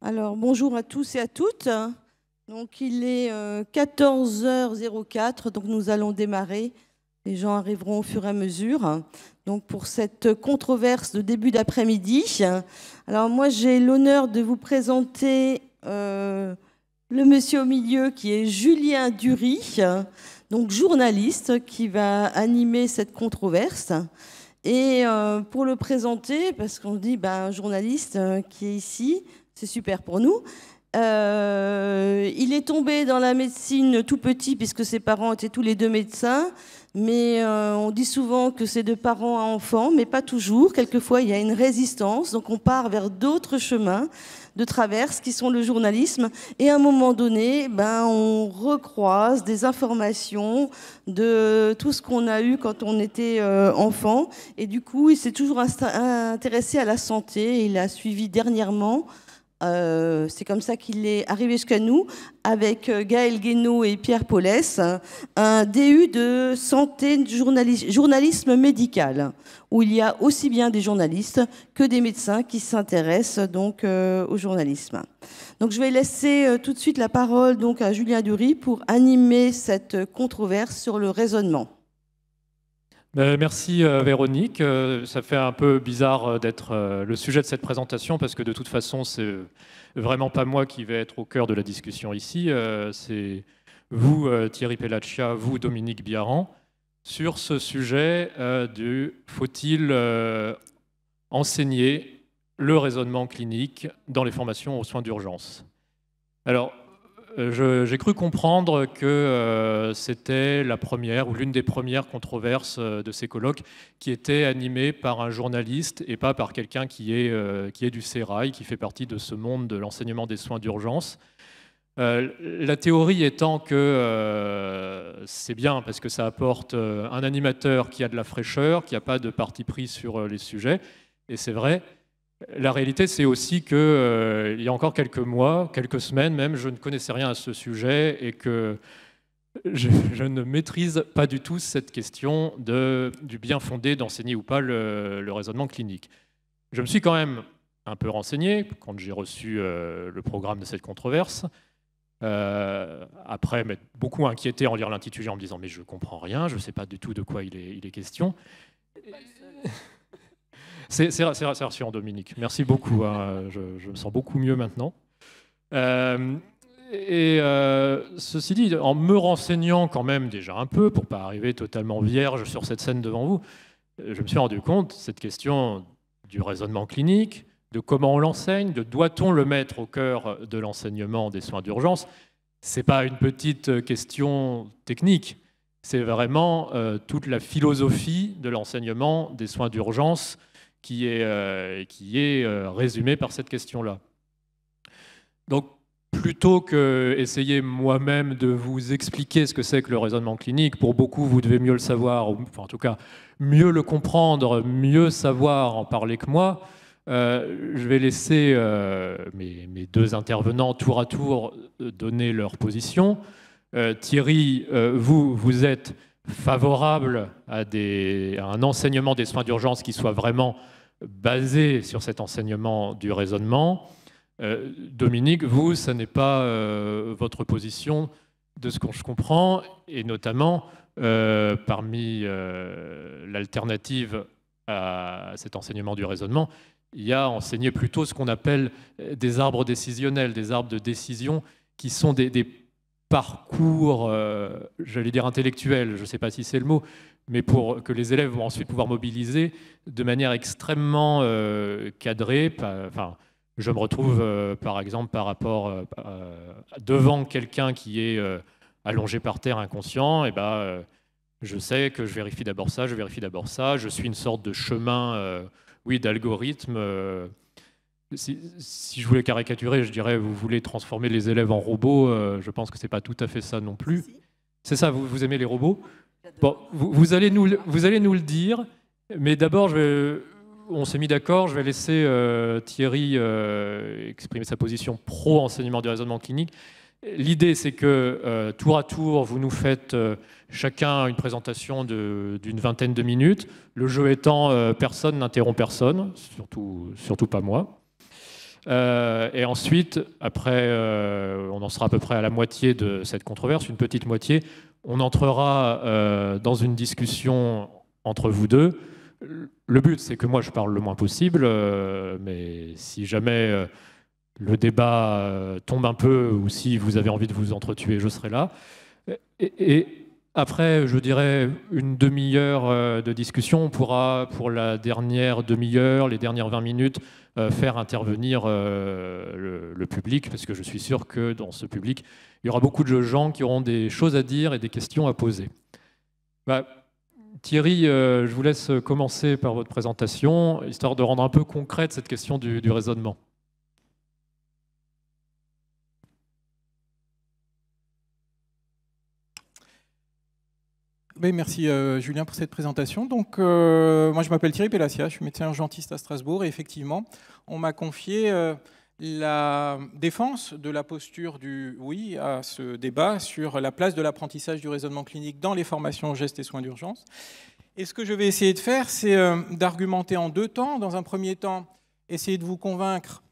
Alors, bonjour à tous et à toutes. Donc, il est 14h04, donc nous allons démarrer. Les gens arriveront au fur et à mesure. Donc, pour cette controverse de début d'après-midi. Alors, moi, j'ai l'honneur de vous présenter le monsieur au milieu qui est Julien Dury, donc journaliste qui va animer cette controverse. Et pour le présenter, parce qu'on dit un journaliste qui est ici, c'est super pour nous. Il est tombé dans la médecine tout petit puisque ses parents étaient tous les deux médecins. Mais on dit souvent que c'est de parents à enfants, mais pas toujours. Quelquefois, il y a une résistance. Donc on part vers d'autres chemins de traverse qui sont le journalisme. Et à un moment donné, on recroise des informations de tout ce qu'on a eu quand on était enfant. Et du coup, il s'est toujours intéressé à la santé. Il a suivi dernièrement. C'est comme ça qu'il est arrivé jusqu'à nous, avec Gaël Guénaud et Pierre Paulès, un DU de santé, journalisme médical, où il y a aussi bien des journalistes que des médecins qui s'intéressent donc au journalisme. Donc je vais laisser tout de suite la parole donc à Julien Dury pour animer cette controverse sur le raisonnement. Merci Véronique. Ça fait un peu bizarre d'être le sujet de cette présentation parce que de toute façon, c'est vraiment pas moi qui vais être au cœur de la discussion ici. C'est vous, Thierry Pellaccia, vous, Dominique Biaran, sur ce sujet du faut-il enseigner le raisonnement clinique dans les formations aux soins d'urgence. Alors, j'ai cru comprendre que c'était la première ou l'une des premières controverses de ces colloques qui était animée par un journaliste et pas par quelqu'un qui est du sérail, qui fait partie de ce monde de l'enseignement des soins d'urgence. La théorie étant que c'est bien parce que ça apporte un animateur qui a de la fraîcheur, qui n'a pas de parti pris sur les sujets, et c'est vrai. La réalité, c'est aussi qu'il y a encore quelques mois, quelques semaines même, je ne connaissais rien à ce sujet et que je ne maîtrise pas du tout cette question du bien fondé d'enseigner ou pas le raisonnement clinique. Je me suis quand même un peu renseigné quand j'ai reçu le programme de cette controverse. Après m'être beaucoup inquiété en lire l'intitulé en me disant « mais je ne comprends rien, je ne sais pas du tout de quoi il est question ». C'est rassurant, Dominique. Merci beaucoup. Hein. Je me sens beaucoup mieux maintenant. Ceci dit, en me renseignant quand même déjà un peu, pour ne pas arriver totalement vierge sur cette scène devant vous, je me suis rendu compte, cette question du raisonnement clinique, de comment on l'enseigne, de doit-on le mettre au cœur de l'enseignement des soins d'urgence, ce n'est pas une petite question technique. C'est vraiment toute la philosophie de l'enseignement des soins d'urgence qui est résumé par cette question-là. Donc, plutôt que essayer moi-même de vous expliquer ce que c'est que le raisonnement clinique, pour beaucoup, vous devez mieux le savoir, enfin, en tout cas, mieux le comprendre, mieux savoir en parler que moi, je vais laisser mes deux intervenants tour à tour donner leur position. Thierry, vous êtes favorable à un enseignement des soins d'urgence qui soit vraiment basé sur cet enseignement du raisonnement. Dominique, vous, ça n'est pas votre position de ce que je comprends, et notamment parmi l'alternative à cet enseignement du raisonnement, il y a enseigné plutôt ce qu'on appelle des arbres décisionnels, des arbres de décision qui sont des parcours, j'allais dire intellectuels, je ne sais pas si c'est le mot, mais pour que les élèves vont ensuite pouvoir mobiliser de manière extrêmement cadrée. Enfin, je me retrouve, par exemple, par rapport devant quelqu'un qui est allongé par terre, inconscient, et je sais que je vérifie d'abord ça, je suis une sorte de chemin, d'algorithme. Si je voulais caricaturer, je dirais, vous voulez transformer les élèves en robots, je pense que ce n'est pas tout à fait ça non plus. Si. C'est ça, vous aimez les robots? Bon, vous allez nous le dire, mais d'abord, on s'est mis d'accord, je vais laisser Thierry exprimer sa position pro-enseignement du raisonnement clinique. L'idée, c'est que tour à tour, vous nous faites chacun une présentation d'une vingtaine de minutes. Le jeu étant, personne n'interrompt personne, surtout pas moi. Et ensuite, après, on en sera à peu près à la moitié de cette controverse, une petite moitié, on entrera dans une discussion entre vous deux. Le but, c'est que moi, je parle le moins possible, mais si jamais le débat tombe un peu, ou si vous avez envie de vous entretuer, je serai là. Et après, je dirais, une demi-heure de discussion, on pourra, pour la dernière demi-heure, les dernières 20 minutes, faire intervenir le public, parce que je suis sûr que dans ce public, il y aura beaucoup de gens qui auront des choses à dire et des questions à poser. Thierry, je vous laisse commencer par votre présentation, histoire de rendre un peu concrète cette question du raisonnement. Oui, merci Julien pour cette présentation. Donc, moi je m'appelle Thierry Pellassia, je suis médecin urgentiste à Strasbourg et effectivement, on m'a confié la défense de la posture du oui à ce débat sur la place de l'apprentissage du raisonnement clinique dans les formations gestes et soins d'urgence. Et ce que je vais essayer de faire, c'est d'argumenter en deux temps. Dans un premier temps, essayer de vous convaincre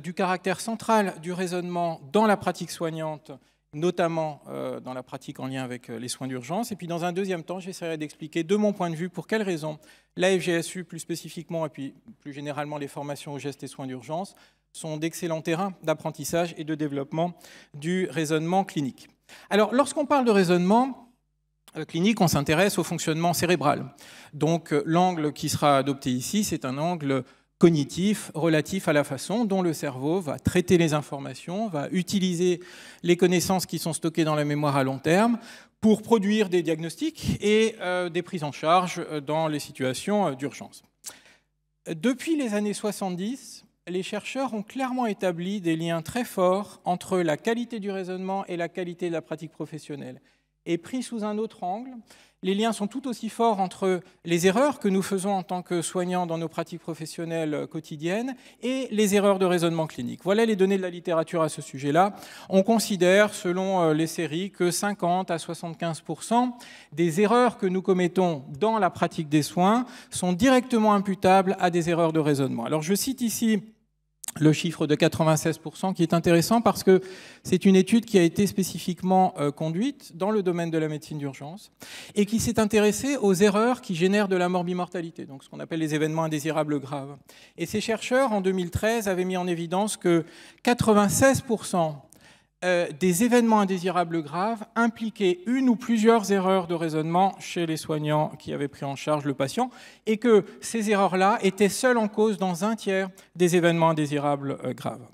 du caractère central du raisonnement dans la pratique soignante, notamment dans la pratique en lien avec les soins d'urgence. Et puis dans un deuxième temps, j'essaierai d'expliquer de mon point de vue pour quelles raisons la FGSU plus spécifiquement et puis plus généralement les formations aux gestes et soins d'urgence sont d'excellents terrains d'apprentissage et de développement du raisonnement clinique. Alors lorsqu'on parle de raisonnement clinique, on s'intéresse au fonctionnement cérébral. Donc l'angle qui sera adopté ici, c'est un angle cognitif relatif à la façon dont le cerveau va traiter les informations, va utiliser les connaissances qui sont stockées dans la mémoire à long terme pour produire des diagnostics et des prises en charge dans les situations d'urgence. Depuis les années 70, les chercheurs ont clairement établi des liens très forts entre la qualité du raisonnement et la qualité de la pratique professionnelle. Et pris sous un autre angle, les liens sont tout aussi forts entre les erreurs que nous faisons en tant que soignants dans nos pratiques professionnelles quotidiennes et les erreurs de raisonnement clinique. Voilà les données de la littérature à ce sujet-là. On considère, selon les séries, que 50 à 75% des erreurs que nous commettons dans la pratique des soins sont directement imputables à des erreurs de raisonnement. Alors je cite ici le chiffre de 96% qui est intéressant parce que c'est une étude qui a été spécifiquement conduite dans le domaine de la médecine d'urgence et qui s'est intéressée aux erreurs qui génèrent de la morbimortalité, donc ce qu'on appelle les événements indésirables graves. Et ces chercheurs, en 2013, avaient mis en évidence que 96% des événements indésirables graves impliquaient une ou plusieurs erreurs de raisonnement chez les soignants qui avaient pris en charge le patient et que ces erreurs-là étaient seules en cause dans un tiers des événements indésirables graves.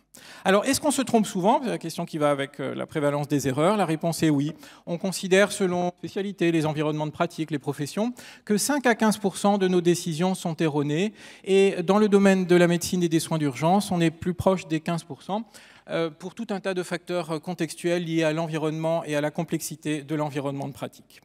Alors, est-ce qu'on se trompe souvent? C'est la question qui va avec la prévalence des erreurs. La réponse est oui. On considère, selon les spécialités, les environnements de pratique, les professions, que 5 à 15% de nos décisions sont erronées. Et dans le domaine de la médecine et des soins d'urgence, on est plus proche des 15%. Pour tout un tas de facteurs contextuels liés à l'environnement et à la complexité de l'environnement de pratique.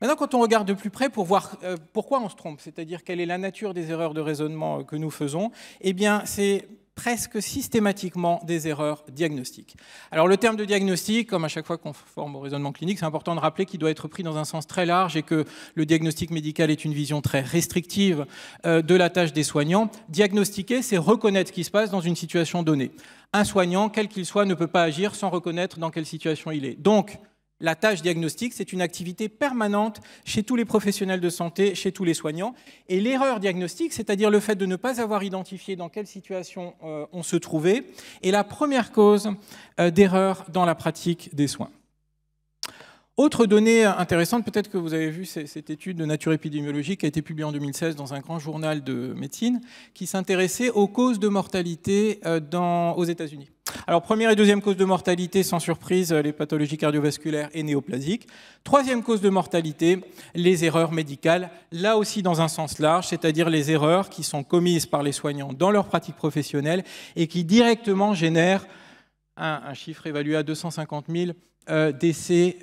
Maintenant, quand on regarde de plus près pour voir pourquoi on se trompe, c'est-à-dire quelle est la nature des erreurs de raisonnement que nous faisons, eh bien, c'est presque systématiquement des erreurs diagnostiques. Alors le terme de diagnostic, comme à chaque fois qu'on forme au raisonnement clinique, c'est important de rappeler qu'il doit être pris dans un sens très large et que le diagnostic médical est une vision très restrictive de la tâche des soignants. Diagnostiquer, c'est reconnaître ce qui se passe dans une situation donnée. Un soignant, quel qu'il soit, ne peut pas agir sans reconnaître dans quelle situation il est. Donc, la tâche diagnostique, c'est une activité permanente chez tous les professionnels de santé, chez tous les soignants. Et l'erreur diagnostique, c'est-à-dire le fait de ne pas avoir identifié dans quelle situation on se trouvait, est la première cause d'erreur dans la pratique des soins. Autre donnée intéressante, peut-être que vous avez vu cette étude de nature épidémiologique qui a été publiée en 2016 dans un grand journal de médecine, qui s'intéressait aux causes de mortalité aux États-Unis. Alors, première et deuxième cause de mortalité, sans surprise, les pathologies cardiovasculaires et néoplasiques. Troisième cause de mortalité, les erreurs médicales, là aussi dans un sens large, c'est-à-dire les erreurs qui sont commises par les soignants dans leur pratique professionnelle et qui directement génèrent un chiffre évalué à 250 000 décès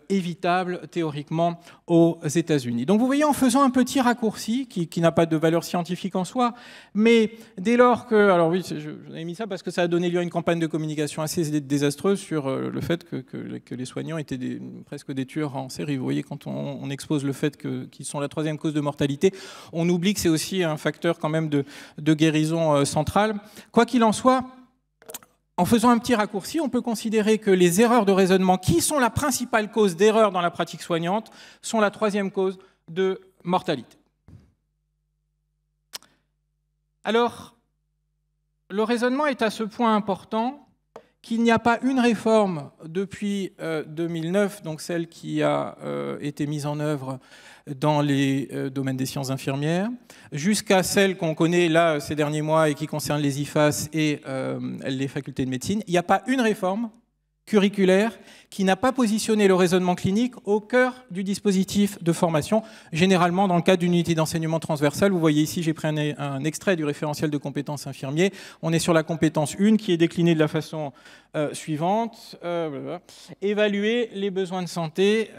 évitable théoriquement aux États-Unis. Donc vous voyez, en faisant un petit raccourci qui n'a pas de valeur scientifique en soi, mais dès lors que... Alors oui, j'avais mis ça parce que ça a donné lieu à une campagne de communication assez désastreuse sur le fait que les soignants étaient presque des tueurs en série. Vous voyez, quand on expose le fait qu'ils sont la troisième cause de mortalité, on oublie que c'est aussi un facteur quand même de guérison centrale. Quoi qu'il en soit, En faisant un petit raccourci, on peut considérer que les erreurs de raisonnement, qui sont la principale cause d'erreur dans la pratique soignante, sont la troisième cause de mortalité. Alors, le raisonnement est à ce point important qu'il n'y a pas une réforme depuis 2009, donc celle qui a été mise en œuvre dans les domaines des sciences infirmières, jusqu'à celle qu'on connaît là ces derniers mois et qui concerne les IFAS et les facultés de médecine. Il n'y a pas une réforme curriculaire qui n'a pas positionné le raisonnement clinique au cœur du dispositif de formation, généralement dans le cadre d'une unité d'enseignement transversale. Vous voyez ici, j'ai pris un extrait du référentiel de compétences infirmiers. On est sur la compétence 1 qui est déclinée de la façon suivante. Évaluer les besoins de santé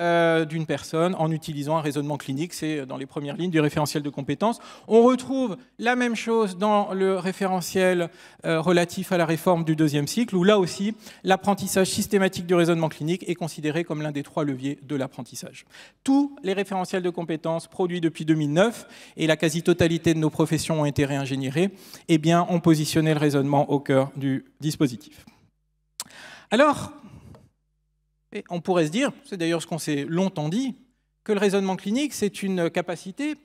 d'une personne en utilisant un raisonnement clinique. C'est dans les premières lignes du référentiel de compétences. On retrouve la même chose dans le référentiel relatif à la réforme du deuxième cycle, où là aussi, l'apprentissage systématique du raisonnement clinique est considéré comme l'un des 3 leviers de l'apprentissage. Tous les référentiels de compétences produits depuis 2009, et la quasi-totalité de nos professions ont été réingénierés, eh bien, ont positionné le raisonnement au cœur du dispositif. Alors, on pourrait se dire, c'est d'ailleurs ce qu'on s'est longtemps dit, que le raisonnement clinique, c'est une capacité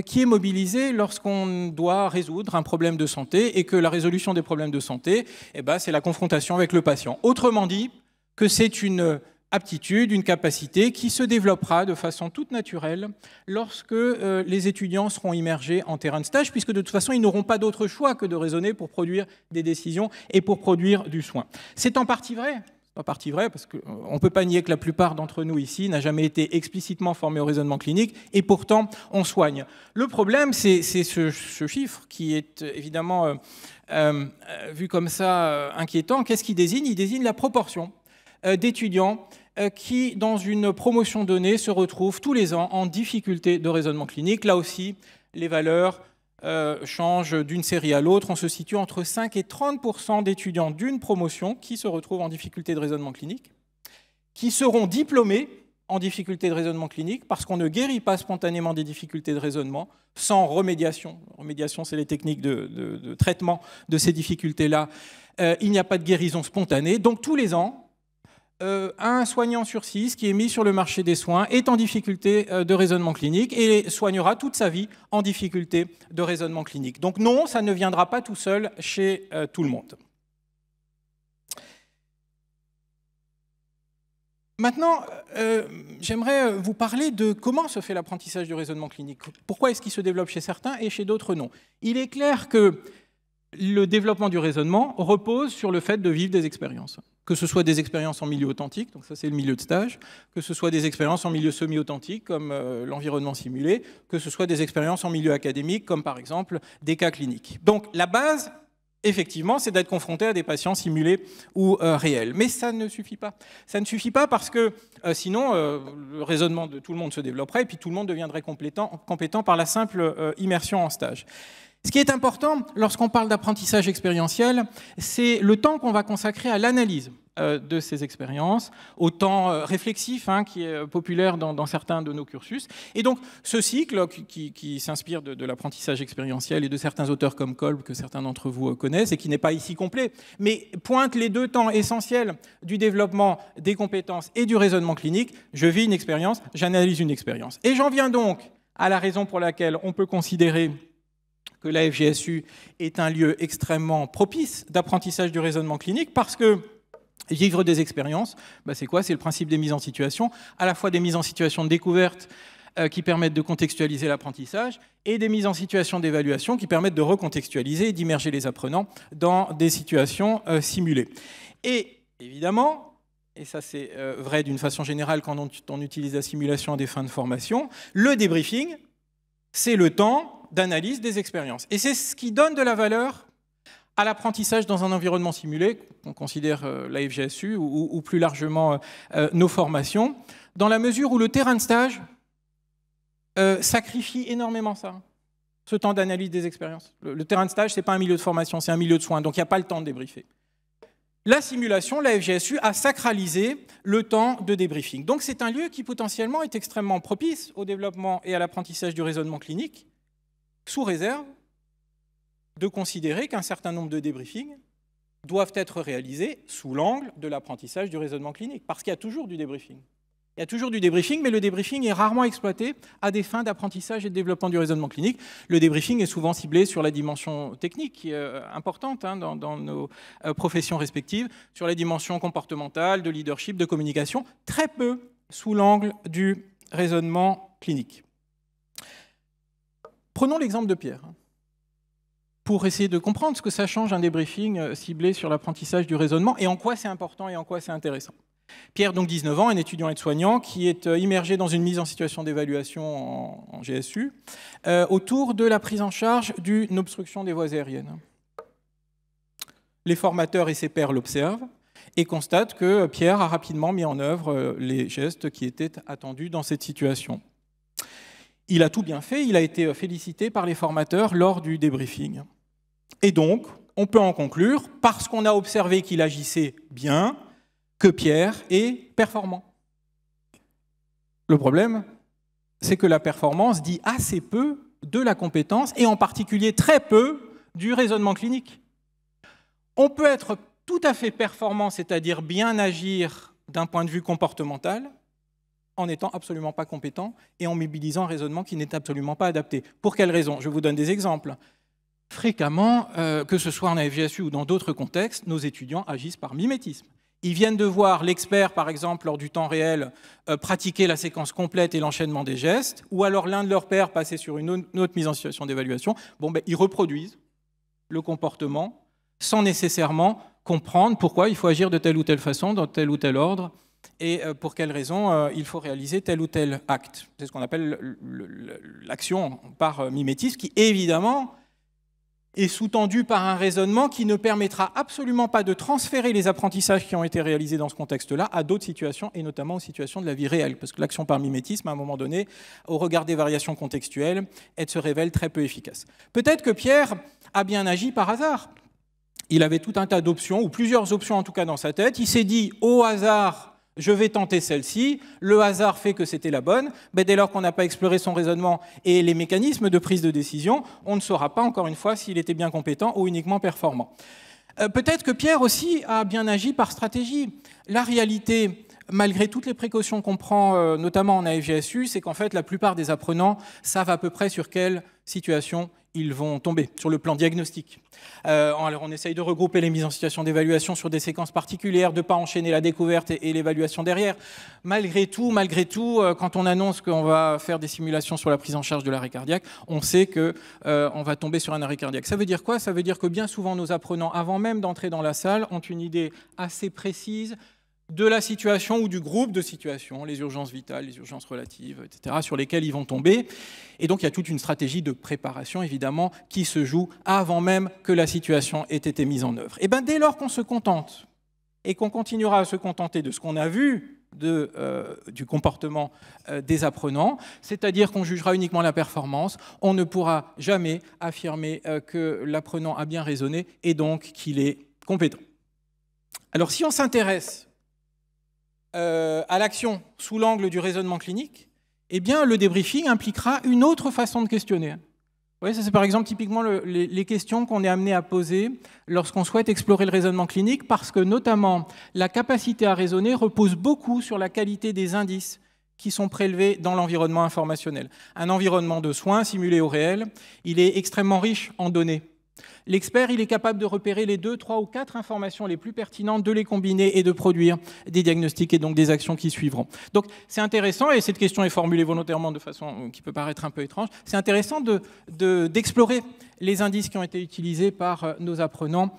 qui est mobilisée lorsqu'on doit résoudre un problème de santé et que la résolution des problèmes de santé, eh ben, c'est la confrontation avec le patient. Autrement dit, que c'est une aptitude, une capacité qui se développera de façon toute naturelle lorsque les étudiants seront immergés en terrain de stage, puisque de toute façon, ils n'auront pas d'autre choix que de raisonner pour produire des décisions et pour produire du soin. C'est en partie vrai. En partie vrai, parce qu'on ne peut pas nier que la plupart d'entre nous ici n'a jamais été explicitement formé au raisonnement clinique, et pourtant on soigne. Le problème, c'est ce chiffre qui est évidemment vu comme ça inquiétant. Qu'est-ce qu'il désigne? Il désigne la proportion d'étudiants qui, dans une promotion donnée, se retrouvent tous les ans en difficulté de raisonnement clinique. Là aussi, les valeurs changent d'une série à l'autre. On se situe entre 5 et 30% d'étudiants d'une promotion qui se retrouvent en difficulté de raisonnement clinique, qui seront diplômés en difficulté de raisonnement clinique, parce qu'on ne guérit pas spontanément des difficultés de raisonnement sans remédiation. Remédiation, c'est les techniques de traitement de ces difficultés-là. Il n'y a pas de guérison spontanée. Donc tous les ans, un soignant sur 6 qui est mis sur le marché des soins est en difficulté de raisonnement clinique et soignera toute sa vie en difficulté de raisonnement clinique. Donc non, ça ne viendra pas tout seul chez tout le monde. Maintenant, j'aimerais vous parler de comment se fait l'apprentissage du raisonnement clinique. Pourquoi est-ce qu'il se développe chez certains et chez d'autres non? Il est clair que le développement du raisonnement repose sur le fait de vivre des expériences. Que ce soit des expériences en milieu authentique, donc ça c'est le milieu de stage, que ce soit des expériences en milieu semi-authentique, comme l'environnement simulé, que ce soit des expériences en milieu académique, comme par exemple des cas cliniques. Donc la base, effectivement, c'est d'être confronté à des patients simulés ou réels. Mais ça ne suffit pas. Ça ne suffit pas parce que sinon, le raisonnement de tout le monde se développerait et puis tout le monde deviendrait compétent par la simple immersion en stage. Ce qui est important lorsqu'on parle d'apprentissage expérientiel, c'est le temps qu'on va consacrer à l'analyse de ces expériences, au temps réflexif qui est populaire dans certains de nos cursus. Et donc ce cycle qui s'inspire de l'apprentissage expérientiel et de certains auteurs comme Kolb, que certains d'entre vous connaissent, et qui n'est pas ici complet, mais pointe les 2 temps essentiels du développement des compétences et du raisonnement clinique. Je vis une expérience, j'analyse une expérience. Et j'en viens donc à la raison pour laquelle on peut considérer que la FGSU est un lieu extrêmement propice d'apprentissage du raisonnement clinique, parce que vivre des expériences, c'est quoi? C'est le principe des mises en situation, à la fois des mises en situation de découverte qui permettent de contextualiser l'apprentissage et des mises en situation d'évaluation qui permettent de recontextualiser et d'immerger les apprenants dans des situations simulées. Et évidemment, et ça c'est vrai d'une façon générale quand on utilise la simulation à des fins de formation, le débriefing, c'est le temps d'analyse des expériences. Et c'est ce qui donne de la valeur à l'apprentissage dans un environnement simulé, qu'on considère la FGSU ou plus largement nos formations, dans la mesure où le terrain de stage sacrifie énormément ça, ce temps d'analyse des expériences. Le terrain de stage, ce n'est pas un milieu de formation, c'est un milieu de soins, donc il n'y a pas le temps de débriefer. La simulation, la FGSU, a sacralisé le temps de débriefing. Donc c'est un lieu qui potentiellement est extrêmement propice au développement et à l'apprentissage du raisonnement clinique, sous réserve de considérer qu'un certain nombre de débriefings doivent être réalisés sous l'angle de l'apprentissage du raisonnement clinique, parce qu'il y a toujours du débriefing. Il y a toujours du débriefing, mais le débriefing est rarement exploité à des fins d'apprentissage et de développement du raisonnement clinique. Le débriefing est souvent ciblé sur la dimension technique, qui est importante dans nos professions respectives, sur les dimensions comportementales, de leadership, de communication, très peu sous l'angle du raisonnement clinique. Prenons l'exemple de Pierre, pour essayer de comprendre ce que ça change un débriefing ciblé sur l'apprentissage du raisonnement et en quoi c'est important et en quoi c'est intéressant. Pierre, donc 19 ans, un étudiant aide-soignant qui est immergé dans une mise en situation d'évaluation en GSU autour de la prise en charge d'une obstruction des voies aériennes. Les formateurs et ses pairs l'observent et constatent que Pierre a rapidement mis en œuvre les gestes qui étaient attendus dans cette situation. Il a tout bien fait, il a été félicité par les formateurs lors du débriefing. Et donc, on peut en conclure, parce qu'on a observé qu'il agissait bien, que Pierre est performant. Le problème, c'est que la performance dit assez peu de la compétence, et en particulier très peu du raisonnement clinique. On peut être tout à fait performant, c'est-à-dire bien agir d'un point de vue comportemental, en n'étant absolument pas compétent et en mobilisant un raisonnement qui n'est absolument pas adapté. Pour quelles raisons? Je vous donne des exemples. Fréquemment, que ce soit en AFGSU ou dans d'autres contextes, nos étudiants agissent par mimétisme. Ils viennent de voir l'expert, par exemple, lors du temps réel, pratiquer la séquence complète et l'enchaînement des gestes, ou alors l'un de leurs pairs passer sur une autre mise en situation d'évaluation. Ils reproduisent le comportement sans nécessairement comprendre pourquoi il faut agir de telle ou telle façon, dans tel ou tel ordre, et pour quelles raisons il faut réaliser tel ou tel acte. C'est ce qu'on appelle l'action par mimétisme, qui évidemment est sous-tendu par un raisonnement qui ne permettra absolument pas de transférer les apprentissages qui ont été réalisés dans ce contexte-là à d'autres situations, et notamment aux situations de la vie réelle. Parce que l'action par mimétisme, à un moment donné, au regard des variations contextuelles, elle se révèle très peu efficace. Peut-être que Pierre a bien agi par hasard. Il avait tout un tas d'options, ou plusieurs options en tout cas dans sa tête. Il s'est dit, au hasard, je vais tenter celle-ci, le hasard fait que c'était la bonne. Dès lors qu'on n'a pas exploré son raisonnement et les mécanismes de prise de décision, on ne saura pas, encore une fois, s'il était bien compétent ou uniquement performant. Peut-être que Pierre aussi a bien agi par stratégie. La réalité, malgré toutes les précautions qu'on prend, notamment en AFGSU, c'est qu'en fait, la plupart des apprenants savent à peu près sur quelle situation ils vont tomber, sur le plan diagnostique. Alors on essaye de regrouper les mises en situation d'évaluation sur des séquences particulières, de ne pas enchaîner la découverte et l'évaluation derrière. Malgré tout, quand on annonce qu'on va faire des simulations sur la prise en charge de l'arrêt cardiaque, on sait qu'on va tomber sur un arrêt cardiaque. Ça veut dire quoi? Ça veut dire que bien souvent nos apprenants, avant même d'entrer dans la salle, ont une idée assez précise de la situation ou du groupe de situations, les urgences vitales, les urgences relatives, etc., sur lesquelles ils vont tomber. Et donc, il y a toute une stratégie de préparation, évidemment, qui se joue avant même que la situation ait été mise en œuvre. Et dès lors qu'on se contente, et qu'on continuera à se contenter de ce qu'on a vu du comportement des apprenants, c'est-à-dire qu'on jugera uniquement la performance, on ne pourra jamais affirmer que l'apprenant a bien raisonné et donc qu'il est compétent. Alors, si on s'intéresse à l'action sous l'angle du raisonnement clinique, eh bien, le débriefing impliquera une autre façon de questionner. Vous voyez, ça c'est par exemple typiquement les questions qu'on est amené à poser lorsqu'on souhaite explorer le raisonnement clinique, parce que notamment la capacité à raisonner repose beaucoup sur la qualité des indices qui sont prélevés dans l'environnement informationnel. Un environnement de soins simulé au réel, il est extrêmement riche en données. L'expert, il est capable de repérer les 2, 3 ou 4 informations les plus pertinentes, de les combiner et de produire des diagnostics et donc des actions qui suivront. Donc c'est intéressant, et cette question est formulée volontairement de façon qui peut paraître un peu étrange, c'est intéressant d'explorer les indices qui ont été utilisés par nos apprenants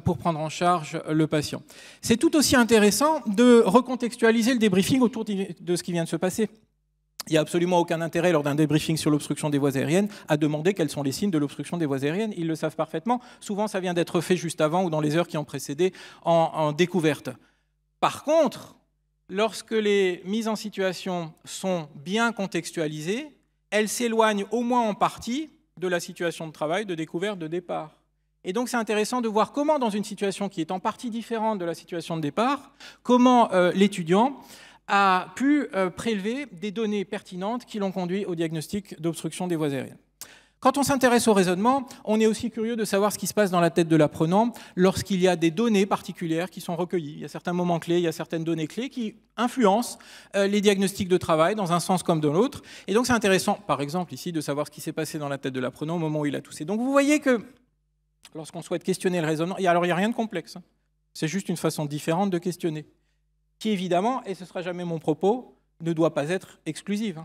pour prendre en charge le patient. C'est tout aussi intéressant de recontextualiser le débriefing autour de ce qui vient de se passer. Il n'y a absolument aucun intérêt lors d'un débriefing sur l'obstruction des voies aériennes à demander quels sont les signes de l'obstruction des voies aériennes. Ils le savent parfaitement. Souvent, ça vient d'être fait juste avant ou dans les heures qui ont précédé en découverte. Par contre, lorsque les mises en situation sont bien contextualisées, elles s'éloignent au moins en partie de la situation de travail, de découverte, de départ. Et donc, c'est intéressant de voir comment, dans une situation qui est en partie différente de la situation de départ, comment l'étudiant a pu prélever des données pertinentes qui l'ont conduit au diagnostic d'obstruction des voies aériennes. Quand on s'intéresse au raisonnement, on est aussi curieux de savoir ce qui se passe dans la tête de l'apprenant lorsqu'il y a des données particulières qui sont recueillies. Il y a certains moments clés, il y a certaines données clés qui influencent les diagnostics de travail dans un sens comme dans l'autre. Et donc c'est intéressant, par exemple ici, de savoir ce qui s'est passé dans la tête de l'apprenant au moment où il a toussé. Donc vous voyez que lorsqu'on souhaite questionner le raisonnement, alors il n'y a rien de complexe. C'est juste une façon différente de questionner, qui évidemment, et ce ne sera jamais mon propos, ne doit pas être exclusive.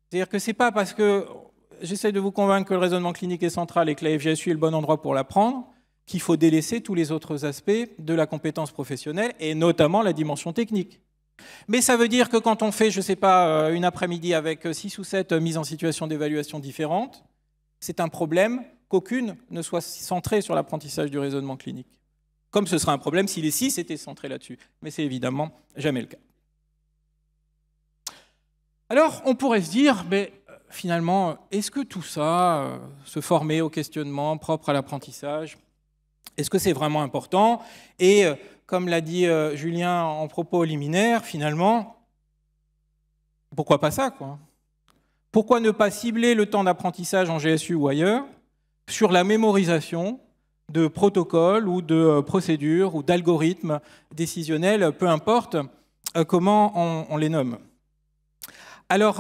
C'est-à-dire que ce n'est pas parce que j'essaie de vous convaincre que le raisonnement clinique est central et que la FGSU est le bon endroit pour l'apprendre, qu'il faut délaisser tous les autres aspects de la compétence professionnelle, et notamment la dimension technique. Mais ça veut dire que quand on fait, je ne sais pas, une après-midi avec 6 ou 7 mises en situation d'évaluation différentes, c'est un problème qu'aucune ne soit centrée sur l'apprentissage du raisonnement clinique. Comme ce sera un problème si les 6 étaient centrés là-dessus. Mais c'est évidemment jamais le cas. Alors, on pourrait se dire, mais finalement, est-ce que tout ça, se former au questionnement propre à l'apprentissage, est-ce que c'est vraiment important? Et comme l'a dit Julien en propos liminaire, finalement, pourquoi pas ça, quoi? Pourquoi ne pas cibler le temps d'apprentissage en GSU ou ailleurs sur la mémorisation de protocoles ou de procédures ou d'algorithmes décisionnels, peu importe comment on les nomme? Alors,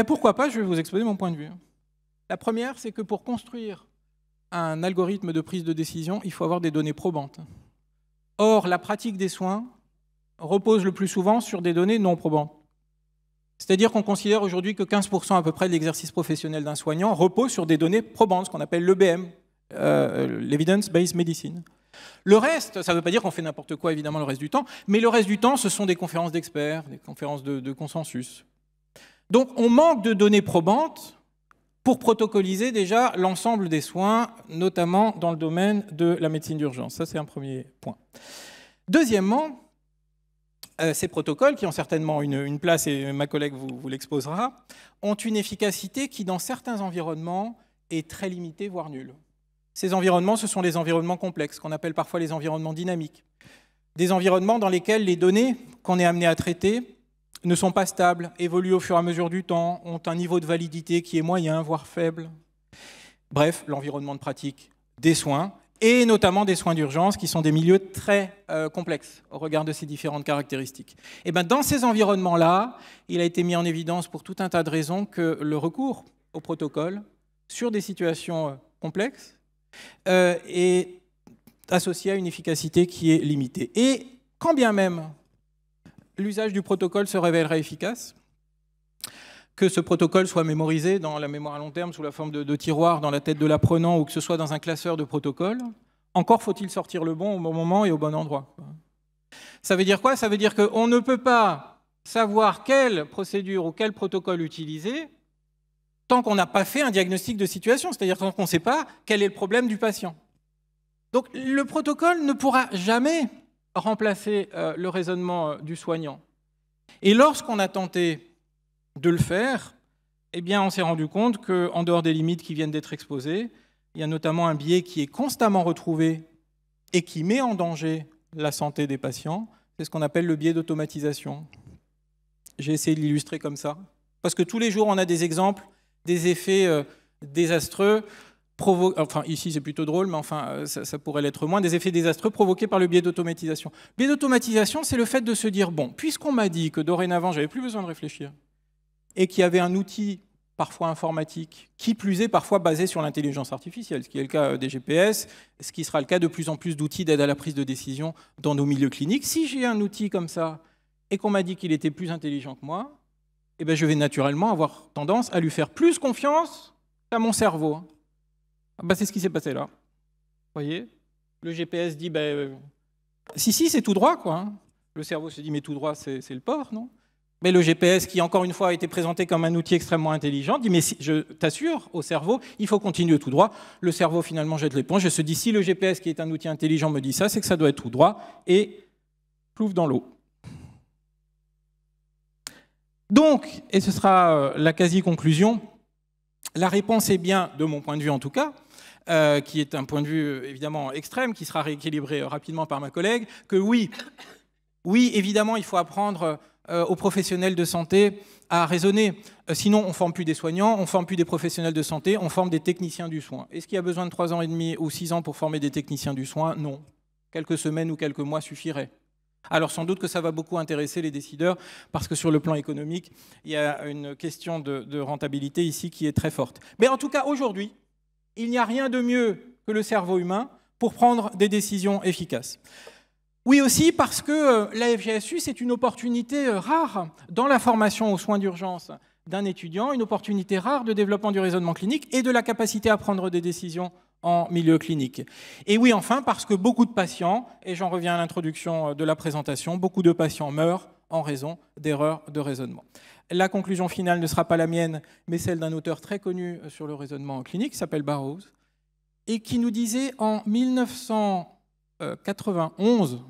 pourquoi pas? Je vais vous exposer mon point de vue. La première, c'est que pour construire un algorithme de prise de décision, il faut avoir des données probantes. Or, la pratique des soins repose le plus souvent sur des données non probantes. C'est-à-dire qu'on considère aujourd'hui que 15% à peu près de l'exercice professionnel d'un soignant repose sur des données probantes, ce qu'on appelle l'EBM, l'Evidence-Based Medicine. Le reste, ça ne veut pas dire qu'on fait n'importe quoi, évidemment, le reste du temps, mais le reste du temps, ce sont des conférences d'experts, des conférences de consensus. Donc, on manque de données probantes pour protocoliser déjà l'ensemble des soins, notamment dans le domaine de la médecine d'urgence. Ça, c'est un premier point. Deuxièmement, ces protocoles, qui ont certainement une place, et ma collègue vous l'exposera, ont une efficacité qui, dans certains environnements, est très limitée, voire nulle. Ces environnements, ce sont les environnements complexes, qu'on appelle parfois les environnements dynamiques. Des environnements dans lesquels les données qu'on est amené à traiter ne sont pas stables, évoluent au fur et à mesure du temps, ont un niveau de validité qui est moyen, voire faible. Bref, l'environnement de pratique des soins, et notamment des soins d'urgence, qui sont des milieux très complexes au regard de ces différentes caractéristiques. Et bien, dans ces environnements-là, il a été mis en évidence pour tout un tas de raisons que le recours au protocole sur des situations complexes est associé à une efficacité qui est limitée. Et quand bien même l'usage du protocole se révélerait efficace, que ce protocole soit mémorisé dans la mémoire à long terme sous la forme de tiroirs dans la tête de l'apprenant ou que ce soit dans un classeur de protocoles, encore faut-il sortir le bon au bon moment et au bon endroit. Ça veut dire quoi? Ça veut dire qu'on ne peut pas savoir quelle procédure ou quel protocole utiliser tant qu'on n'a pas fait un diagnostic de situation, c'est-à-dire tant qu'on ne sait pas quel est le problème du patient. Donc le protocole ne pourra jamais remplacer le raisonnement du soignant. Et lorsqu'on a tenté de le faire, eh bien, on s'est rendu compte qu'en dehors des limites qui viennent d'être exposées, il y a notamment un biais qui est constamment retrouvé et qui met en danger la santé des patients, c'est ce qu'on appelle le biais d'automatisation. J'ai essayé de l'illustrer comme ça, parce que tous les jours, on a des exemples des effets désastreux, enfin ici c'est plutôt drôle, mais enfin ça pourrait l'être moins, des effets désastreux provoqués par le biais d'automatisation. Le biais d'automatisation, c'est le fait de se dire, bon, puisqu'on m'a dit que dorénavant, j'avais plus besoin de réfléchir, et qu'il y avait un outil parfois informatique, qui plus est parfois basé sur l'intelligence artificielle, ce qui est le cas des GPS, ce qui sera le cas de plus en plus d'outils d'aide à la prise de décision dans nos milieux cliniques. Si j'ai un outil comme ça, et qu'on m'a dit qu'il était plus intelligent que moi, eh bien, je vais naturellement avoir tendance à lui faire plus confiance à mon cerveau. C'est ce qui s'est passé là. Vous voyez? Le GPS dit, si, c'est tout droit, quoi. Le cerveau se dit, mais tout droit, c'est le port, non? Mais le GPS, qui encore une fois a été présenté comme un outil extrêmement intelligent, dit, mais si, je t'assure, au cerveau, il faut continuer tout droit. Le cerveau, finalement, jette l'éponge et se dit, si le GPS, qui est un outil intelligent, me dit ça, c'est que ça doit être tout droit, et plouf dans l'eau. Donc, et ce sera la quasi-conclusion, la réponse est bien, de mon point de vue en tout cas, qui est un point de vue évidemment extrême, qui sera rééquilibré rapidement par ma collègue, que oui, évidemment, il faut apprendre aux professionnels de santé à raisonner. Sinon, on ne forme plus des soignants, on ne forme plus des professionnels de santé, on forme des techniciens du soin. Est-ce qu'il y a besoin de 3 ans et demi ou 6 ans pour former des techniciens du soin? Non. Quelques semaines ou quelques mois suffiraient. Alors sans doute que ça va beaucoup intéresser les décideurs, parce que sur le plan économique, il y a une question de rentabilité ici qui est très forte. Mais en tout cas, aujourd'hui, il n'y a rien de mieux que le cerveau humain pour prendre des décisions efficaces. Oui aussi parce que la FGSU, c'est une opportunité rare dans la formation aux soins d'urgence d'un étudiant, une opportunité rare de développement du raisonnement clinique et de la capacité à prendre des décisions en milieu clinique. Et oui, enfin, parce que beaucoup de patients, et j'en reviens à l'introduction de la présentation, beaucoup de patients meurent en raison d'erreurs de raisonnement. La conclusion finale ne sera pas la mienne, mais celle d'un auteur très connu sur le raisonnement clinique, qui s'appelle Burroughs, et qui nous disait en 1991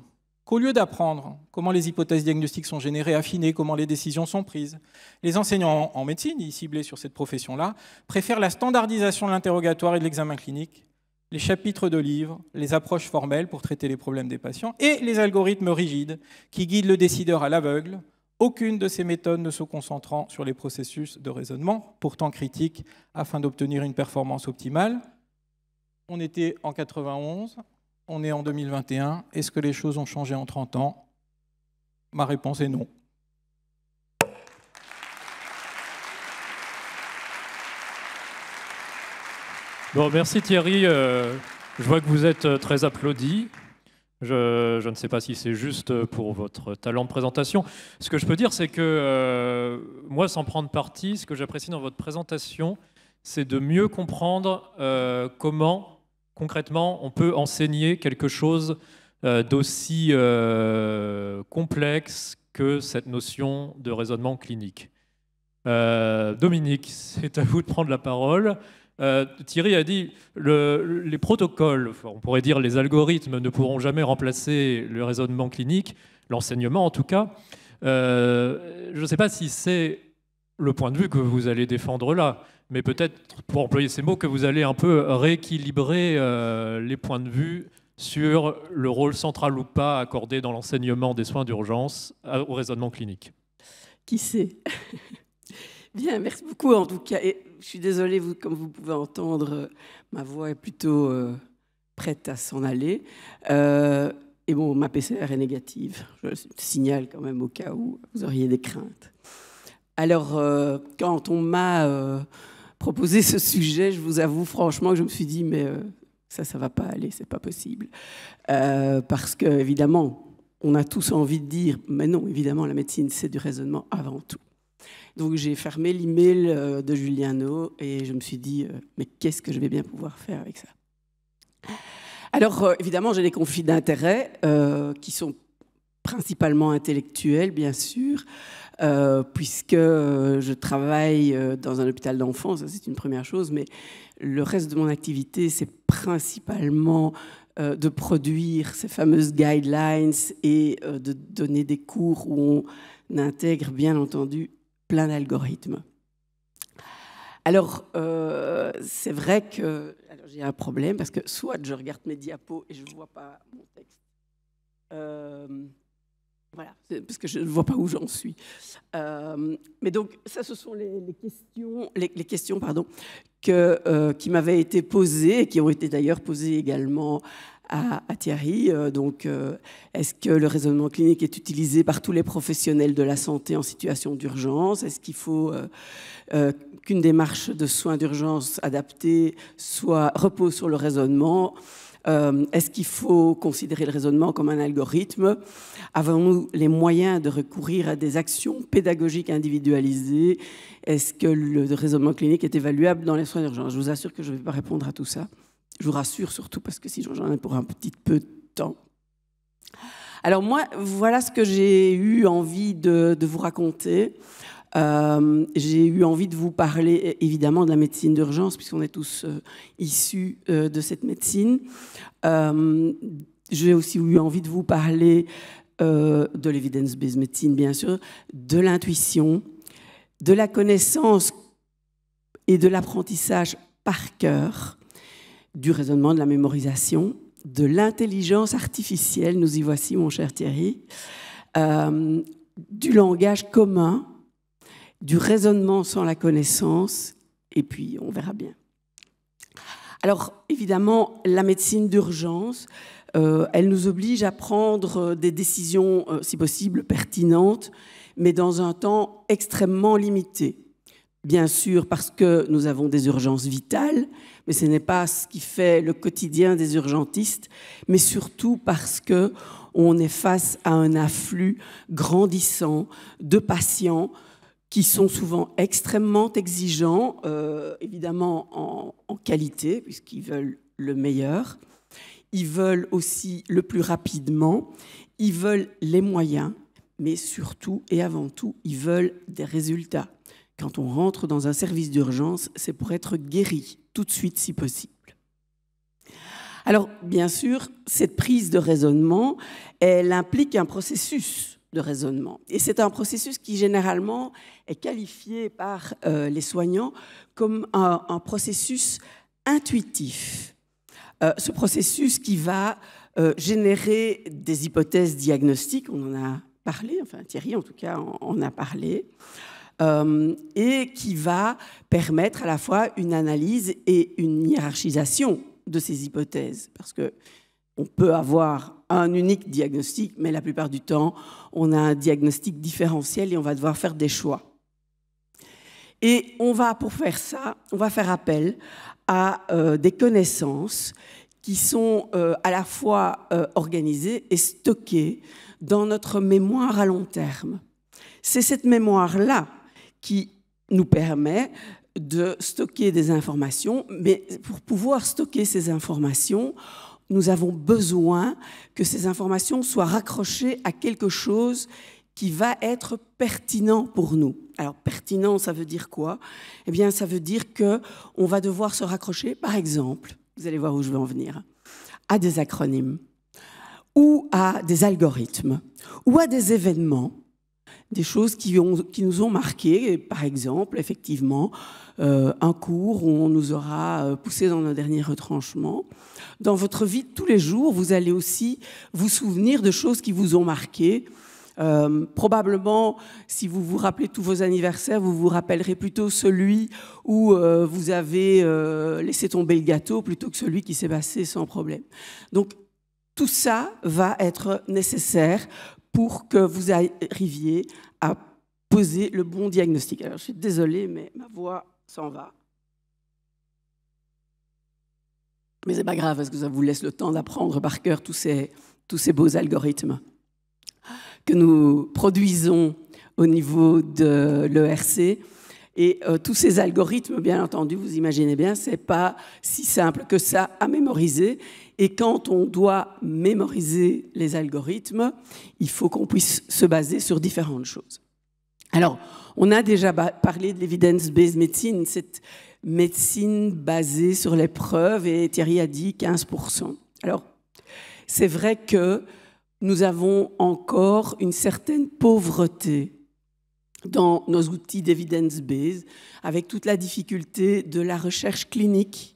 qu'au lieu d'apprendre comment les hypothèses diagnostiques sont générées, affinées, comment les décisions sont prises, les enseignants en médecine, ciblés sur cette profession-là, préfèrent la standardisation de l'interrogatoire et de l'examen clinique, les chapitres de livres, les approches formelles pour traiter les problèmes des patients et les algorithmes rigides qui guident le décideur à l'aveugle, aucune de ces méthodes ne se concentrant sur les processus de raisonnement, pourtant critiques, afin d'obtenir une performance optimale. On était en 91. On est en 2021. Est-ce que les choses ont changé en 30 ans? Ma réponse est non. Bon, merci Thierry. Je vois que vous êtes très applaudi. Je ne sais pas si c'est juste pour votre talent de présentation. Ce que je peux dire, c'est que moi, sans prendre parti, ce que j'apprécie dans votre présentation, c'est de mieux comprendre comment concrètement, on peut enseigner quelque chose d'aussi complexe que cette notion de raisonnement clinique. Dominique, c'est à vous de prendre la parole. Thierry a dit les protocoles, on pourrait dire les algorithmes, ne pourront jamais remplacer le raisonnement clinique, l'enseignement en tout cas. Je ne sais pas si c'est le point de vue que vous allez défendre là, mais peut-être, pour employer ces mots, que vous allez un peu rééquilibrer les points de vue sur le rôle central ou pas accordé dans l'enseignement des soins d'urgence au raisonnement clinique. Qui sait? Bien, merci beaucoup en tout cas. Et je suis désolée, comme vous pouvez entendre, ma voix est plutôt prête à s'en aller. Et bon, ma PCR est négative. Je le signale quand même au cas où vous auriez des craintes. Alors, quand on m'a proposé ce sujet, je vous avoue franchement que je me suis dit, mais ça va pas aller, c'est pas possible. Parce que, évidemment, on a tous envie de dire, mais non, évidemment, la médecine, c'est du raisonnement avant tout. Donc, j'ai fermé l'email de Juliano et je me suis dit, mais qu'est-ce que je vais bien pouvoir faire avec ça? Alors, évidemment, j'ai des conflits d'intérêts qui sont principalement intellectuels, bien sûr, puisque je travaille dans un hôpital d'enfants, ça c'est une première chose, mais le reste de mon activité, c'est principalement de produire ces fameuses guidelines et de donner des cours où on intègre, bien entendu, plein d'algorithmes. Alors, c'est vrai que j'ai un problème, parce que soit je regarde mes diapos et je ne vois pas mon texte, voilà, parce que je ne vois pas où j'en suis. Mais donc, ça, ce sont les questions qui m'avaient été posées, et qui ont été d'ailleurs posées également à Thierry. Donc, est-ce que le raisonnement clinique est utilisé par tous les professionnels de la santé en situation d'urgence? Est-ce qu'il faut qu'une démarche de soins d'urgence adaptée repose sur le raisonnement? Est-ce qu'il faut considérer le raisonnement comme un algorithme? Avons-nous les moyens de recourir à des actions pédagogiques individualisées? Est-ce que le raisonnement clinique est évaluable dans les soins d'urgence? Je vous assure que je ne vais pas répondre à tout ça. Je vous rassure surtout parce que sinon j'en ai pour un petit peu de temps. Alors moi, voilà ce que j'ai eu envie de vous raconter. J'ai eu envie de vous parler évidemment de la médecine d'urgence, puisqu'on est tous issus de cette médecine. J'ai aussi eu envie de vous parler de l'evidence-based medicine, bien sûr, de l'intuition, de la connaissance et de l'apprentissage par cœur, du raisonnement, de la mémorisation, de l'intelligence artificielle, nous y voici mon cher Thierry, du langage commun, du raisonnement sans la connaissance, et puis on verra bien. Alors, évidemment, la médecine d'urgence, elle nous oblige à prendre des décisions, si possible, pertinentes, mais dans un temps extrêmement limité. Bien sûr, parce que nous avons des urgences vitales, mais ce n'est pas ce qui fait le quotidien des urgentistes, mais surtout parce qu'on est face à un afflux grandissant de patients qui sont souvent extrêmement exigeants, évidemment en qualité, puisqu'ils veulent le meilleur. Ils veulent aussi le plus rapidement, ils veulent les moyens, mais surtout et avant tout, ils veulent des résultats. Quand on rentre dans un service d'urgence, c'est pour être guéri tout de suite si possible. Alors, bien sûr, cette prise de raisonnement, elle implique un processus de raisonnement. Et c'est un processus qui, généralement, est qualifié par les soignants comme un processus intuitif. Ce processus qui va générer des hypothèses diagnostiques, on en a parlé, enfin Thierry en tout cas en a parlé, et qui va permettre à la fois une analyse et une hiérarchisation de ces hypothèses. Parce qu'on peut avoir un unique diagnostic, mais la plupart du temps, on a un diagnostic différentiel et on va devoir faire des choix. Et pour faire ça, on va faire appel à des connaissances qui sont à la fois organisées et stockées dans notre mémoire à long terme. C'est cette mémoire-là qui nous permet de stocker des informations, mais pour pouvoir stocker ces informations, nous avons besoin que ces informations soient raccrochées à quelque chose qui va être pertinent pour nous. Alors, pertinent, ça veut dire quoi? Eh bien, ça veut dire qu'on va devoir se raccrocher, par exemple, vous allez voir où je veux en venir, à des acronymes, ou à des algorithmes, ou à des événements, des choses qui nous ont marqués, par exemple, effectivement, un cours où on nous aura poussé dans nos derniers retranchements. Dans votre vie de tous les jours, vous allez aussi vous souvenir de choses qui vous ont marqué. Probablement, si vous vous rappelez tous vos anniversaires, vous vous rappellerez plutôt celui où vous avez laissé tomber le gâteau plutôt que celui qui s'est passé sans problème. Donc, tout ça va être nécessaire pour que vous arriviez à poser le bon diagnostic. Alors, je suis désolée, mais ma voix s'en va. Mais c'est pas grave, parce que ça vous laisse le temps d'apprendre par cœur tous ces beaux algorithmes que nous produisons au niveau de l'ERC. Et tous ces algorithmes, bien entendu, vous imaginez bien, c'est pas si simple que ça à mémoriser. Et quand on doit mémoriser les algorithmes, il faut qu'on puisse se baser sur différentes choses. Alors, on a déjà parlé de l'evidence-based medicine, cette médecine basée sur les preuves, et Thierry a dit 15%. Alors, c'est vrai que nous avons encore une certaine pauvreté dans nos outils d'evidence-based, avec toute la difficulté de la recherche clinique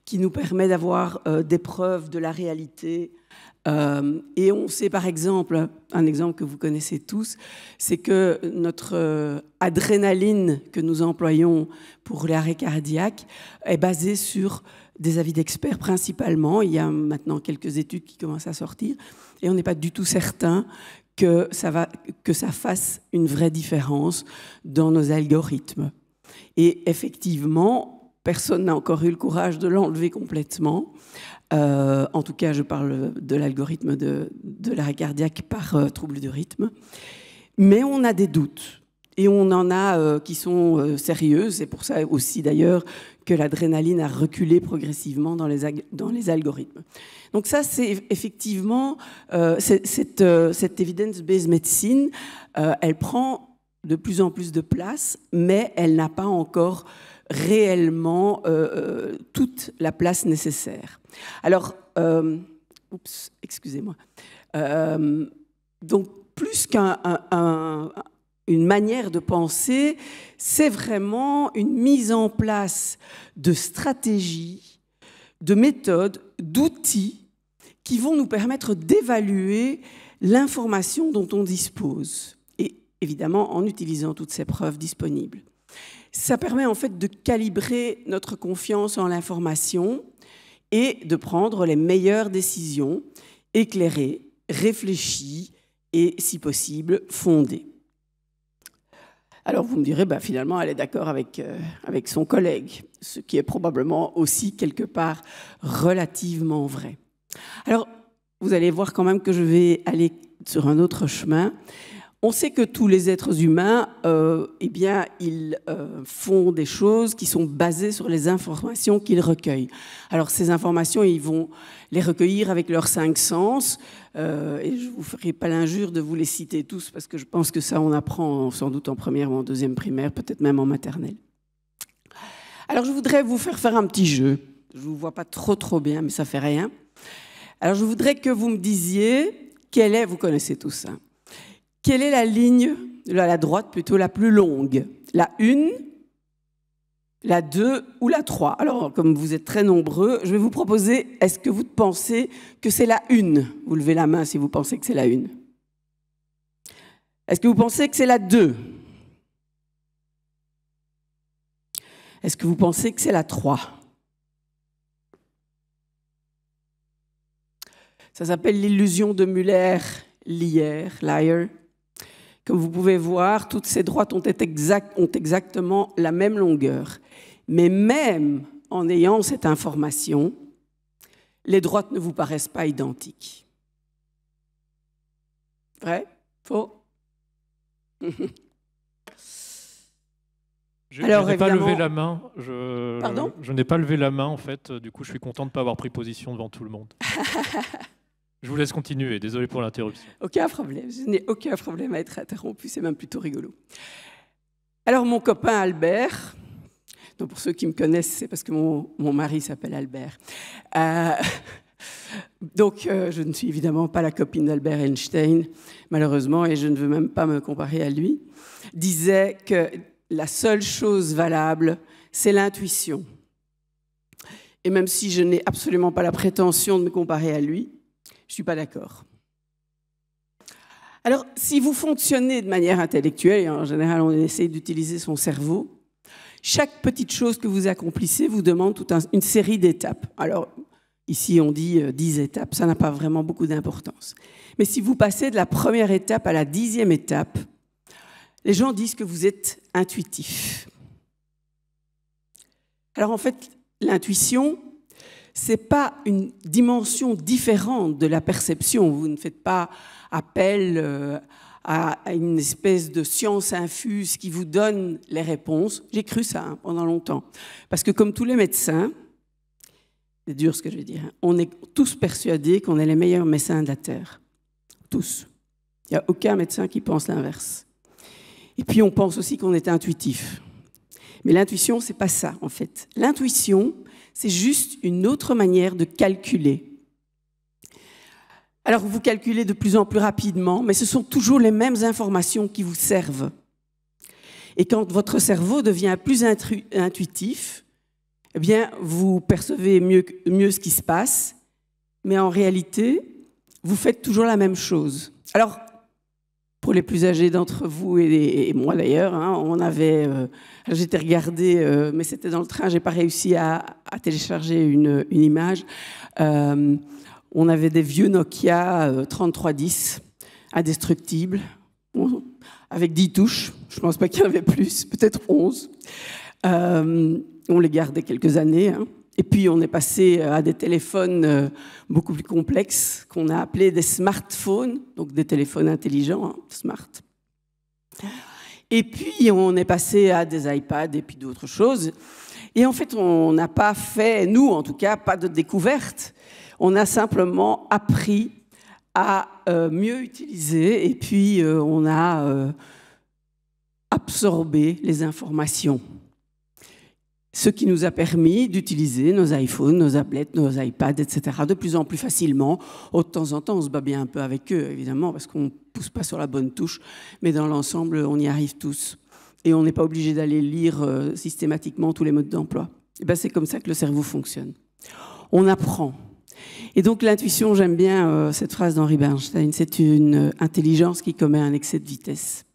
qui nous permet d'avoir des preuves de la réalité. Et on sait par exemple, un exemple que vous connaissez tous, c'est que notre adrénaline que nous employons pour l'arrêt cardiaque est basée sur des avis d'experts principalement. Il y a maintenant quelques études qui commencent à sortir et on n'est pas du tout certain que ça fasse une vraie différence dans nos algorithmes. Et effectivement, personne n'a encore eu le courage de l'enlever complètement. En tout cas, je parle de l'algorithme de l'arrêt cardiaque par trouble de rythme. Mais on a des doutes. Et on en a qui sont sérieux. C'est pour ça aussi, d'ailleurs, que l'adrénaline a reculé progressivement dans les algorithmes. Donc ça, c'est effectivement cette evidence-based medicine. Elle prend de plus en plus de place, mais elle n'a pas encore réellement toute la place nécessaire. Alors, excusez-moi. Donc, plus qu'une manière de penser, c'est vraiment une mise en place de stratégies, de méthodes, d'outils qui vont nous permettre d'évaluer l'information dont on dispose. Et évidemment en utilisant toutes ces preuves disponibles. Ça permet en fait de calibrer notre confiance en l'information et de prendre les meilleures décisions, éclairées, réfléchies et, si possible, fondées. Alors vous me direz, finalement, elle est d'accord avec son collègue, ce qui est probablement aussi quelque part relativement vrai. Alors, vous allez voir quand même que je vais aller sur un autre chemin. On sait que tous les êtres humains, ils font des choses qui sont basées sur les informations qu'ils recueillent. Alors ces informations, ils vont les recueillir avec leurs 5 sens, et je ne vous ferai pas l'injure de vous les citer tous, parce que je pense que ça, on apprend sans doute en première ou en deuxième primaire, peut-être même en maternelle. Alors je voudrais vous faire un petit jeu. Je ne vous vois pas trop bien, mais ça ne fait rien. Alors je voudrais que vous me disiez, vous connaissez tout ça, quelle est la ligne, la droite plutôt, la plus longue? La 1, la 2 ou la 3? Alors, comme vous êtes très nombreux, je vais vous proposer, est-ce que vous pensez que c'est la 1? Vous levez la main si vous pensez que c'est la 1. Est-ce que vous pensez que c'est la 2? Est-ce que vous pensez que c'est la 3? Ça s'appelle l'illusion de Müller-Lyer. Comme vous pouvez voir, toutes ces droites ont exactement la même longueur. Mais même en ayant cette information, les droites ne vous paraissent pas identiques. Vrai? Faux? Je n'ai pas levé la main. Pardon? Je n'ai pas levé la main, en fait. Du coup, je suis content de ne pas avoir pris position devant tout le monde. Je vous laisse continuer, désolé pour l'interruption. Aucun problème, je n'ai aucun problème à être interrompu, c'est même plutôt rigolo. Alors mon copain Albert, donc pour ceux qui me connaissent, c'est parce que mon mari s'appelle Albert. Je ne suis évidemment pas la copine d'Albert Einstein, malheureusement, et je ne veux même pas me comparer à lui, disait que la seule chose valable, c'est l'intuition. Et même si je n'ai absolument pas la prétention de me comparer à lui, je ne suis pas d'accord. Alors, si vous fonctionnez de manière intellectuelle, et en général on essaie d'utiliser son cerveau, chaque petite chose que vous accomplissez vous demande toute une série d'étapes. Alors, ici on dit 10 étapes, ça n'a pas vraiment beaucoup d'importance. Mais si vous passez de la première étape à la 10e étape, les gens disent que vous êtes intuitif. Alors en fait, l'intuition, ce n'est pas une dimension différente de la perception. Vous ne faites pas appel à une espèce de science infuse qui vous donne les réponses. J'ai cru ça pendant longtemps. Parce que comme tous les médecins, c'est dur ce que je vais dire, on est tous persuadés qu'on est les meilleurs médecins de la Terre. Tous. Il n'y a aucun médecin qui pense l'inverse. Et puis on pense aussi qu'on est intuitif. Mais l'intuition, ce n'est pas ça en fait. L'intuition, c'est juste une autre manière de calculer. Alors, vous calculez de plus en plus rapidement, mais ce sont toujours les mêmes informations qui vous servent. Et quand votre cerveau devient plus intuitif, eh bien, vous percevez mieux ce qui se passe, mais en réalité, vous faites toujours la même chose. Alors, pour les plus âgés d'entre vous et moi d'ailleurs, j'étais regardée, mais c'était dans le train, j'ai pas réussi à télécharger une image. On avait des vieux Nokia 3310 indestructibles, avec 10 touches. Je pense pas qu'il y en avait plus, peut-être 11. On les gardait quelques années. Et puis, on est passé à des téléphones beaucoup plus complexes qu'on a appelés des smartphones, donc des téléphones intelligents, smart. Et puis, on est passé à des iPads et puis d'autres choses. Et en fait, on n'a pas fait, nous en tout cas, pas de découverte. On a simplement appris à mieux utiliser et puis on a absorbé les informations. Ce qui nous a permis d'utiliser nos iPhones, nos tablettes, nos iPads, etc. de plus en plus facilement. De temps en temps, on se bat bien un peu avec eux, évidemment, parce qu'on ne pousse pas sur la bonne touche, mais dans l'ensemble, on y arrive tous. Et on n'est pas obligé d'aller lire systématiquement tous les modes d'emploi. Et ben, c'est comme ça que le cerveau fonctionne. On apprend. Et donc l'intuition, j'aime bien cette phrase d'Henri Bernstein, c'est une intelligence qui commet un excès de vitesse.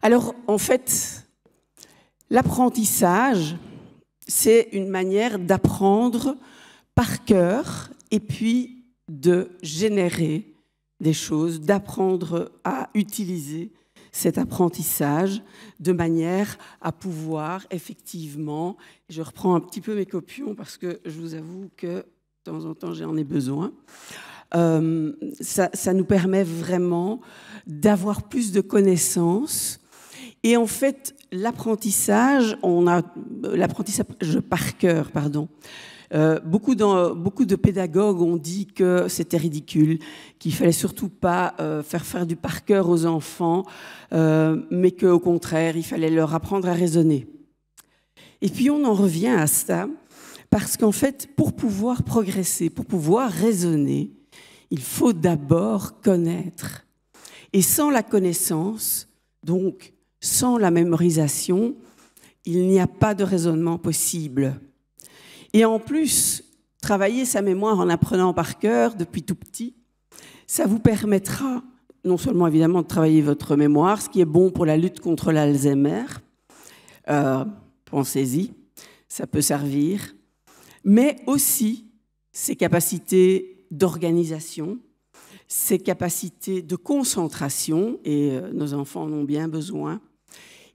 Alors, en fait, l'apprentissage, c'est une manière d'apprendre par cœur et puis de générer des choses, d'apprendre à utiliser cet apprentissage de manière à pouvoir effectivement, je reprends un petit peu mes copions parce que je vous avoue que de temps en temps j'en ai besoin, ça nous permet vraiment d'avoir plus de connaissances. Et en fait, l'apprentissage par cœur, pardon. Beaucoup de pédagogues ont dit que c'était ridicule, qu'il fallait surtout pas faire du par cœur aux enfants, mais qu'au contraire, il fallait leur apprendre à raisonner. Et puis on en revient à ça, parce qu'en fait, pour pouvoir progresser, pour pouvoir raisonner, il faut d'abord connaître. Et sans la connaissance, donc sans la mémorisation, il n'y a pas de raisonnement possible. Et en plus, travailler sa mémoire en apprenant par cœur depuis tout petit, ça vous permettra non seulement évidemment de travailler votre mémoire, ce qui est bon pour la lutte contre l'Alzheimer, pensez-y, ça peut servir, mais aussi ses capacités d'organisation, ses capacités de concentration, et nos enfants en ont bien besoin.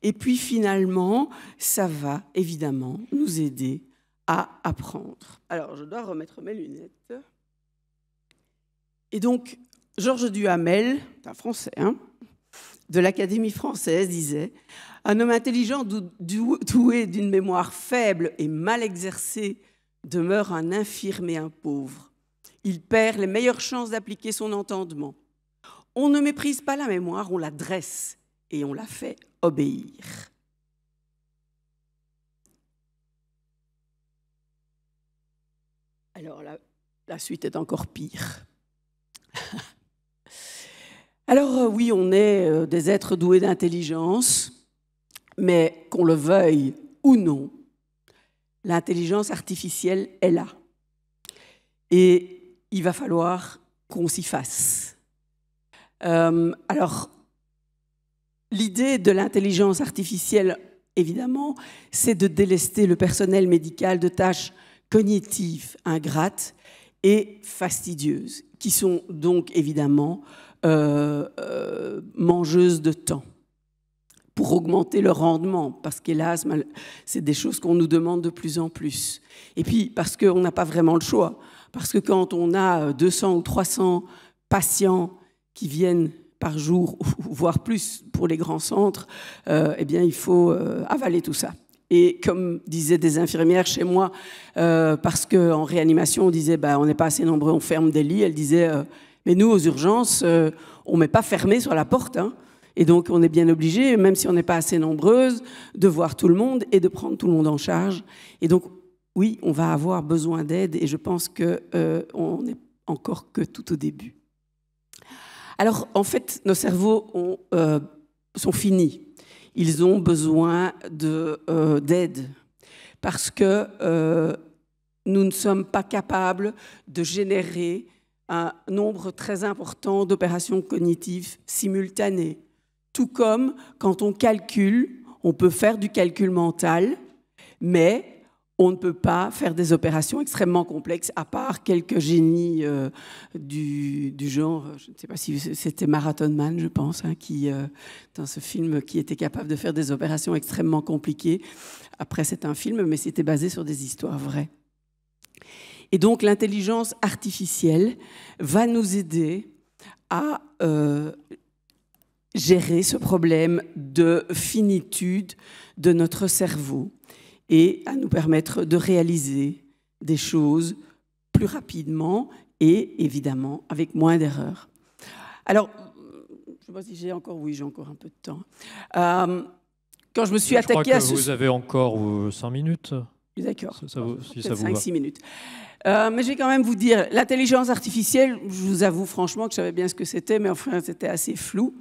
Et puis finalement, ça va évidemment nous aider à apprendre. Alors, je dois remettre mes lunettes. Et donc, Georges Duhamel, un Français, de l'Académie française, disait « Un homme intelligent doué d'une mémoire faible et mal exercée demeure un infirme et un pauvre. Il perd les meilleures chances d'appliquer son entendement. On ne méprise pas la mémoire, on la dresse et on la fait obéir. » Alors la suite est encore pire. Alors oui, on est des êtres doués d'intelligence, mais qu'on le veuille ou non, l'intelligence artificielle est là. Et il va falloir qu'on s'y fasse. Alors, l'idée de l'intelligence artificielle, évidemment, c'est de délester le personnel médical de tâches cognitives ingrates et fastidieuses, qui sont donc évidemment mangeuses de temps, pour augmenter le rendement, parce qu'hélas, c'est des choses qu'on nous demande de plus en plus. Et puis, parce qu'on n'a pas vraiment le choix, parce que quand on a 200 ou 300 patients qui viennent par jour, voire plus pour les grands centres, eh bien, il faut avaler tout ça. Et comme disaient des infirmières chez moi, parce qu'en réanimation, on disait on n'est pas assez nombreux, on ferme des lits. Elles disaient mais nous, aux urgences, on ne met pas fermé sur la porte. Et donc, on est bien obligé, même si on n'est pas assez nombreuses, de voir tout le monde et de prendre tout le monde en charge. Et donc, oui, on va avoir besoin d'aide et je pense qu'on n'est encore que tout au début. Alors, en fait, nos cerveaux sont finis. Ils ont besoin d'aide parce que nous ne sommes pas capables de générer un nombre très important d'opérations cognitives simultanées. Tout comme quand on calcule, on peut faire du calcul mental, mais on ne peut pas faire des opérations extrêmement complexes, à part quelques génies du genre, je ne sais pas si c'était Marathon Man, je pense, qui, dans ce film, qui était capable de faire des opérations extrêmement compliquées. Après, c'est un film, mais c'était basé sur des histoires vraies. Et donc, l'intelligence artificielle va nous aider à gérer ce problème de finitude de notre cerveau et à nous permettre de réaliser des choses plus rapidement et évidemment avec moins d'erreurs. Alors, je ne sais pas si j'ai encore un peu de temps. Quand je me suis attaquée à vous avez encore 5 minutes. D'accord. Si ça vous va. 5-6 minutes. Mais je vais quand même vous dire, l'intelligence artificielle, je vous avoue franchement que je savais bien ce que c'était, mais enfin c'était assez flou.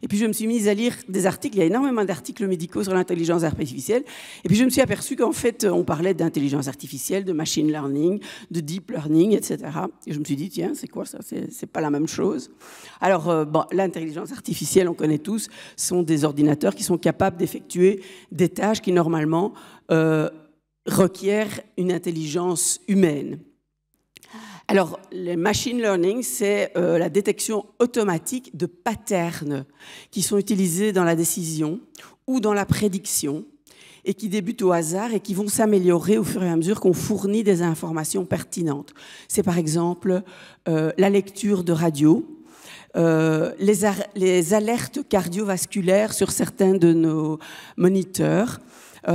Et puis je me suis mise à lire des articles, il y a énormément d'articles médicaux sur l'intelligence artificielle. Et puis je me suis aperçue qu'en fait on parlait d'intelligence artificielle, de machine learning, de deep learning, etc. Et je me suis dit, tiens, c'est quoi ça? C'est pas la même chose. Alors bon, l'intelligence artificielle, on connaît tous, sont des ordinateurs qui sont capables d'effectuer des tâches qui normalement requiert une intelligence humaine. Alors, le machine learning, c'est la détection automatique de patterns qui sont utilisés dans la décision ou dans la prédiction et qui débutent au hasard et qui vont s'améliorer au fur et à mesure qu'on fournit des informations pertinentes. C'est par exemple la lecture de radio, les alertes cardiovasculaires sur certains de nos moniteurs,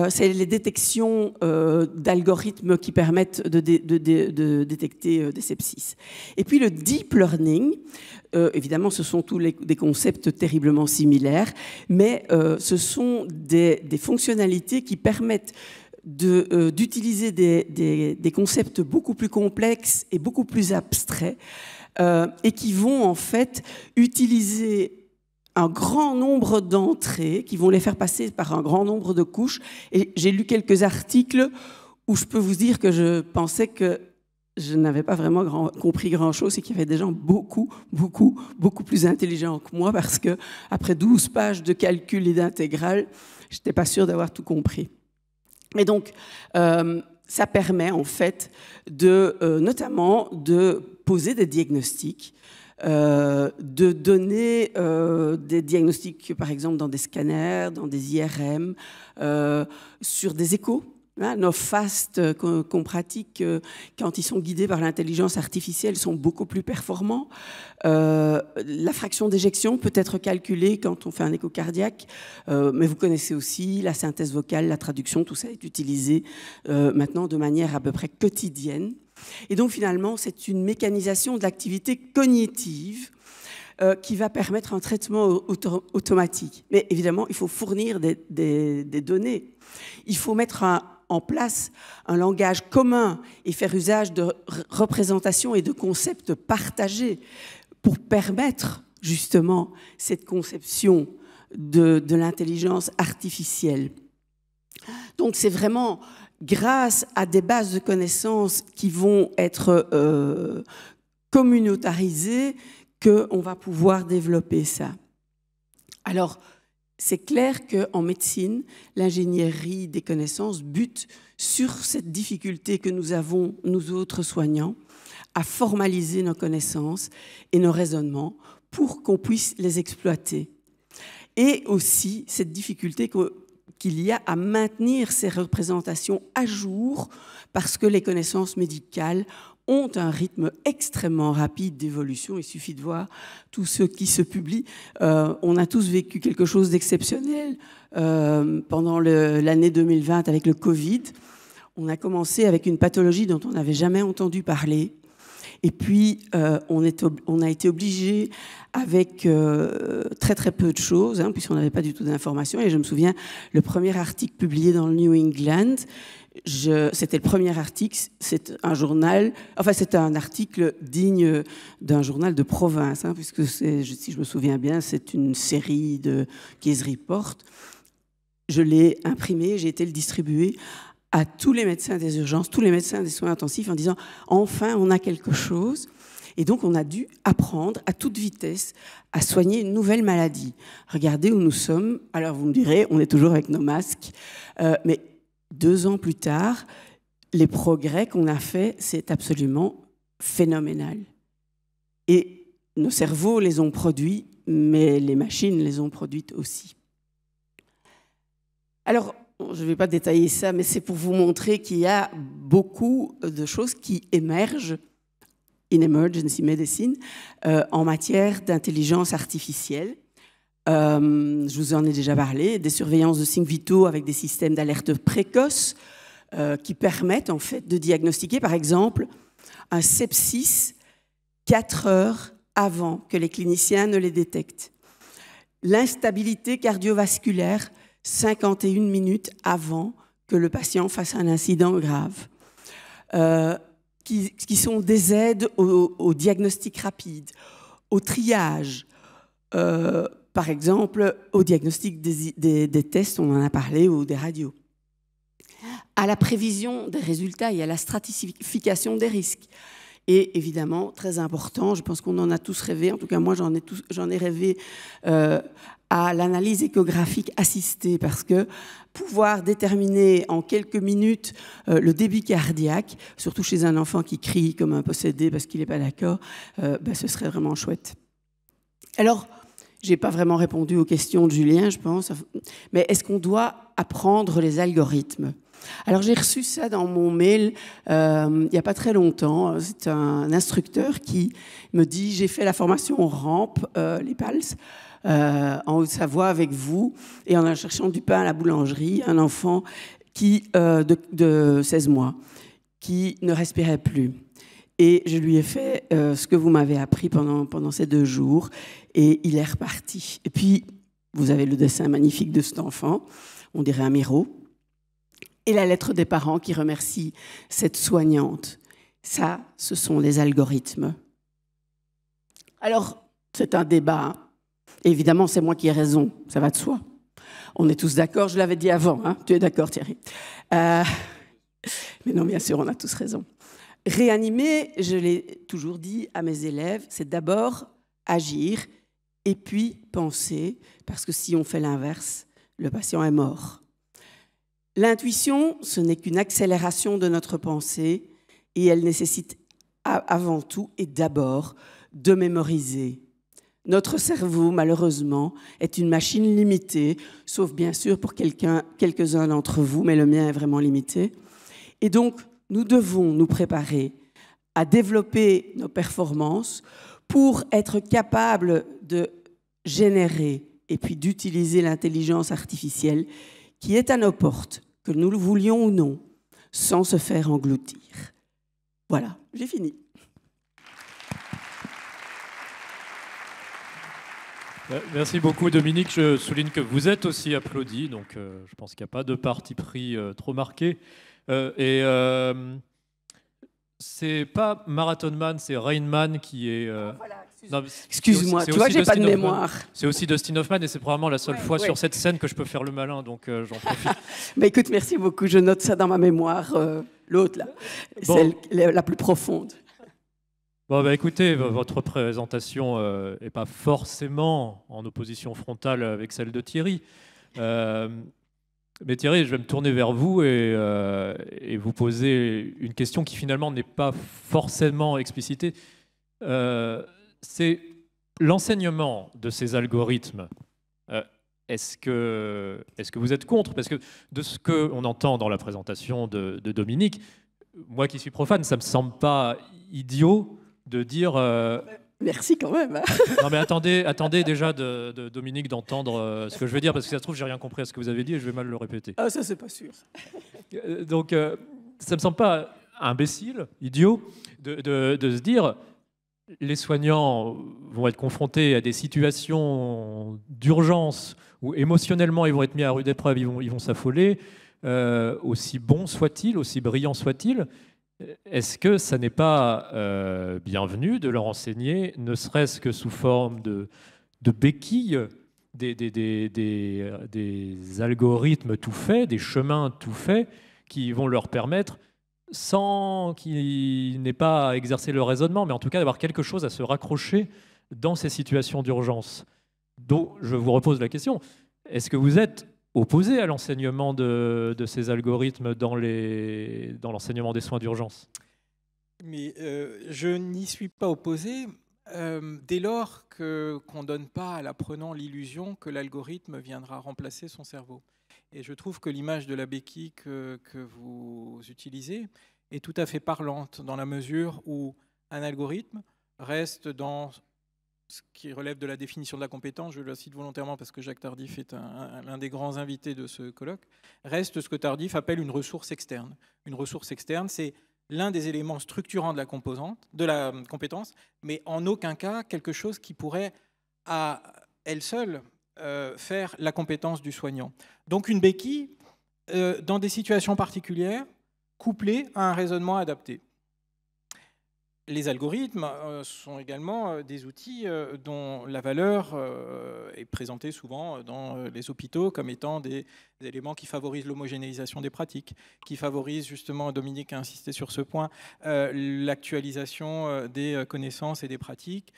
c'est les détections d'algorithmes qui permettent de détecter des sepsis. Et puis le deep learning, évidemment, ce sont tous des concepts terriblement similaires, mais ce sont des fonctionnalités qui permettent d'utiliser des concepts beaucoup plus complexes et beaucoup plus abstraits et qui vont en fait utiliser un grand nombre d'entrées, qui vont les faire passer par un grand nombre de couches. Et j'ai lu quelques articles où je peux vous dire que je pensais que je n'avais pas vraiment compris grand-chose et qu'il y avait des gens beaucoup plus intelligents que moi parce que après 12 pages de calcul et d'intégrale, je n'étais pas sûre d'avoir tout compris. Et donc, ça permet en fait notamment de poser des diagnostics, de donner des diagnostics, par exemple, dans des scanners, dans des IRM, sur des échos. Nos FAST qu'on pratique quand ils sont guidés par l'intelligence artificielle sont beaucoup plus performants. La fraction d'éjection peut être calculée quand on fait un écho cardiaque, mais vous connaissez aussi la synthèse vocale, la traduction, tout ça est utilisé maintenant de manière à peu près quotidienne. Et donc finalement, c'est une mécanisation de l'activité cognitive qui va permettre un traitement automatique. Mais évidemment, il faut fournir des données. Il faut mettre en place un langage commun et faire usage de représentations et de concepts partagés pour permettre justement cette conception de l'intelligence artificielle. Donc c'est vraiment grâce à des bases de connaissances qui vont être communautarisées qu'on va pouvoir développer ça. Alors, c'est clair qu'en médecine, l'ingénierie des connaissances bute sur cette difficulté que nous avons, nous autres soignants, à formaliser nos connaissances et nos raisonnements pour qu'on puisse les exploiter. Et aussi cette difficulté qu'il y a à maintenir ces représentations à jour parce que les connaissances médicales ont un rythme extrêmement rapide d'évolution. Il suffit de voir tout ce qui se publie. On a tous vécu quelque chose d'exceptionnel pendant l'année 2020 avec le Covid. On a commencé avec une pathologie dont on n'avait jamais entendu parler. Et puis, on a été obligé avec très peu de choses, puisqu'on n'avait pas du tout d'informations. Et je me souviens, le premier article publié dans le New England, c'était le premier article, c'est un journal, enfin c'était un article digne d'un journal de province, puisque si je me souviens bien, c'est une série de Case Report. Je l'ai imprimé, j'ai été le distribuer à tous les médecins des urgences, tous les médecins des soins intensifs en disant « enfin, on a quelque chose ». Et donc, on a dû apprendre à toute vitesse à soigner une nouvelle maladie. Regardez où nous sommes. Alors, vous me direz, on est toujours avec nos masques. Mais 2 ans plus tard, les progrès qu'on a faits, c'est absolument phénoménal. Et nos cerveaux les ont produits, mais les machines les ont produites aussi. Alors, je ne vais pas détailler ça, mais c'est pour vous montrer qu'il y a beaucoup de choses qui émergent in emergency medicine en matière d'intelligence artificielle. Je vous en ai déjà parlé, des surveillances de signes vitaux avec des systèmes d'alerte précoce qui permettent en fait de diagnostiquer, par exemple, un sepsis 4 heures avant que les cliniciens ne les détectent. L'instabilité cardiovasculaire 51 minutes avant que le patient fasse un incident grave, qui sont des aides au diagnostic rapide, au triage, par exemple au diagnostic des tests, on en a parlé, ou des radios, à la prévision des résultats et à la stratification des risques. Et évidemment, très important, je pense qu'on en a tous rêvé, en tout cas moi j'en ai rêvé, à l'analyse échographique assistée, parce que pouvoir déterminer en quelques minutes le débit cardiaque, surtout chez un enfant qui crie comme un possédé parce qu'il n'est pas d'accord, ce serait vraiment chouette. Alors, je n'ai pas vraiment répondu aux questions de Julien, je pense, mais est-ce qu'on doit apprendre les algorithmes ? Alors j'ai reçu ça dans mon mail il n'y a pas très longtemps. C'est un instructeur qui me dit: j'ai fait la formation RAMP, les PALS, en Haute-Savoie avec vous, et en cherchant du pain à la boulangerie, un enfant de 16 mois qui ne respirait plus. Et je lui ai fait ce que vous m'avez appris pendant ces 2 jours, et il est reparti. Et puis, vous avez le dessin magnifique de cet enfant, on dirait un Miro, et la lettre des parents qui remercie cette soignante. Ça, ce sont les algorithmes. Alors, c'est un débat. Évidemment, c'est moi qui ai raison, ça va de soi. On est tous d'accord, je l'avais dit avant, hein. Tu es d'accord, Thierry? Mais non, bien sûr, on a tous raison. Réanimer, je l'ai toujours dit à mes élèves, c'est d'abord agir et puis penser, parce que si on fait l'inverse, le patient est mort. L'intuition, ce n'est qu'une accélération de notre pensée, et elle nécessite avant tout et d'abord de mémoriser. Notre cerveau, malheureusement, est une machine limitée, sauf bien sûr pour quelques-uns d'entre vous, mais le mien est vraiment limité. Et donc, nous devons nous préparer à développer nos performances pour être capables de générer et puis d'utiliser l'intelligence artificielle qui est à nos portes, que nous le voulions ou non, sans se faire engloutir. Voilà, j'ai fini. Merci beaucoup, Dominique. Je souligne que vous êtes aussi applaudi, donc je pense qu'il n'y a pas de parti pris trop marqué. C'est pas Marathon Man, c'est Rain Man qui est... Voilà, non, excuse-moi, tu vois, j'ai pas de mémoire. C'est aussi Dustin Hoffman, et c'est probablement la seule fois sur cette scène que je peux faire le malin, donc j'en profite. Mais écoute, merci beaucoup, je note ça dans ma mémoire, l'autre là, celle la plus profonde. Bon, écoutez, votre présentation n'est pas forcément en opposition frontale avec celle de Thierry. Mais Thierry, je vais me tourner vers vous et vous poser une question qui finalement n'est pas forcément explicitée. C'est l'enseignement de ces algorithmes. Est-ce que vous êtes contre? Parce que de ce qu'on entend dans la présentation de Dominique, moi qui suis profane, ça ne me semble pas idiot de dire... Merci quand même. Non mais attendez déjà de Dominique d'entendre ce que je veux dire, parce que ça se trouve, j'ai rien compris à ce que vous avez dit et je vais mal le répéter. Ah, ça c'est pas sûr. Donc ça me semble pas imbécile, idiot, de se dire les soignants vont être confrontés à des situations d'urgence où émotionnellement ils vont être mis à rude épreuve, ils vont s'affoler, aussi bons soient-ils, aussi brillants soient-ils. Est-ce que ça n'est pas bienvenu de leur enseigner, ne serait-ce que sous forme de béquilles, des algorithmes tout faits, des chemins tout faits qui vont leur permettre, sans qu'ils n'aient pas à exercer le raisonnement, mais en tout cas d'avoir quelque chose à se raccrocher dans ces situations d'urgence. Donc je vous repose la question, est-ce que vous êtes opposé à l'enseignement de ces algorithmes dans l'enseignement des soins d'urgence? Mais je n'y suis pas opposé dès lors qu'on ne donne pas à l'apprenant l'illusion que l'algorithme viendra remplacer son cerveau. Et je trouve que l'image de la béquille que vous utilisez est tout à fait parlante dans la mesure où un algorithme reste dans ce qui relève de la définition de la compétence, je la cite volontairement parce que Jacques Tardif est l'un des grands invités de ce colloque, reste ce que Tardif appelle une ressource externe. Une ressource externe, c'est l'un des éléments structurants de la compétence, mais en aucun cas quelque chose qui pourrait, à elle seule, faire la compétence du soignant. Donc une béquille, dans des situations particulières, couplées à un raisonnement adapté. Les algorithmes sont également des outils dont la valeur est présentée souvent dans les hôpitaux comme étant des éléments qui favorisent l'homogénéisation des pratiques, qui favorisent justement, Dominique a insisté sur ce point, l'actualisation des connaissances et des pratiques,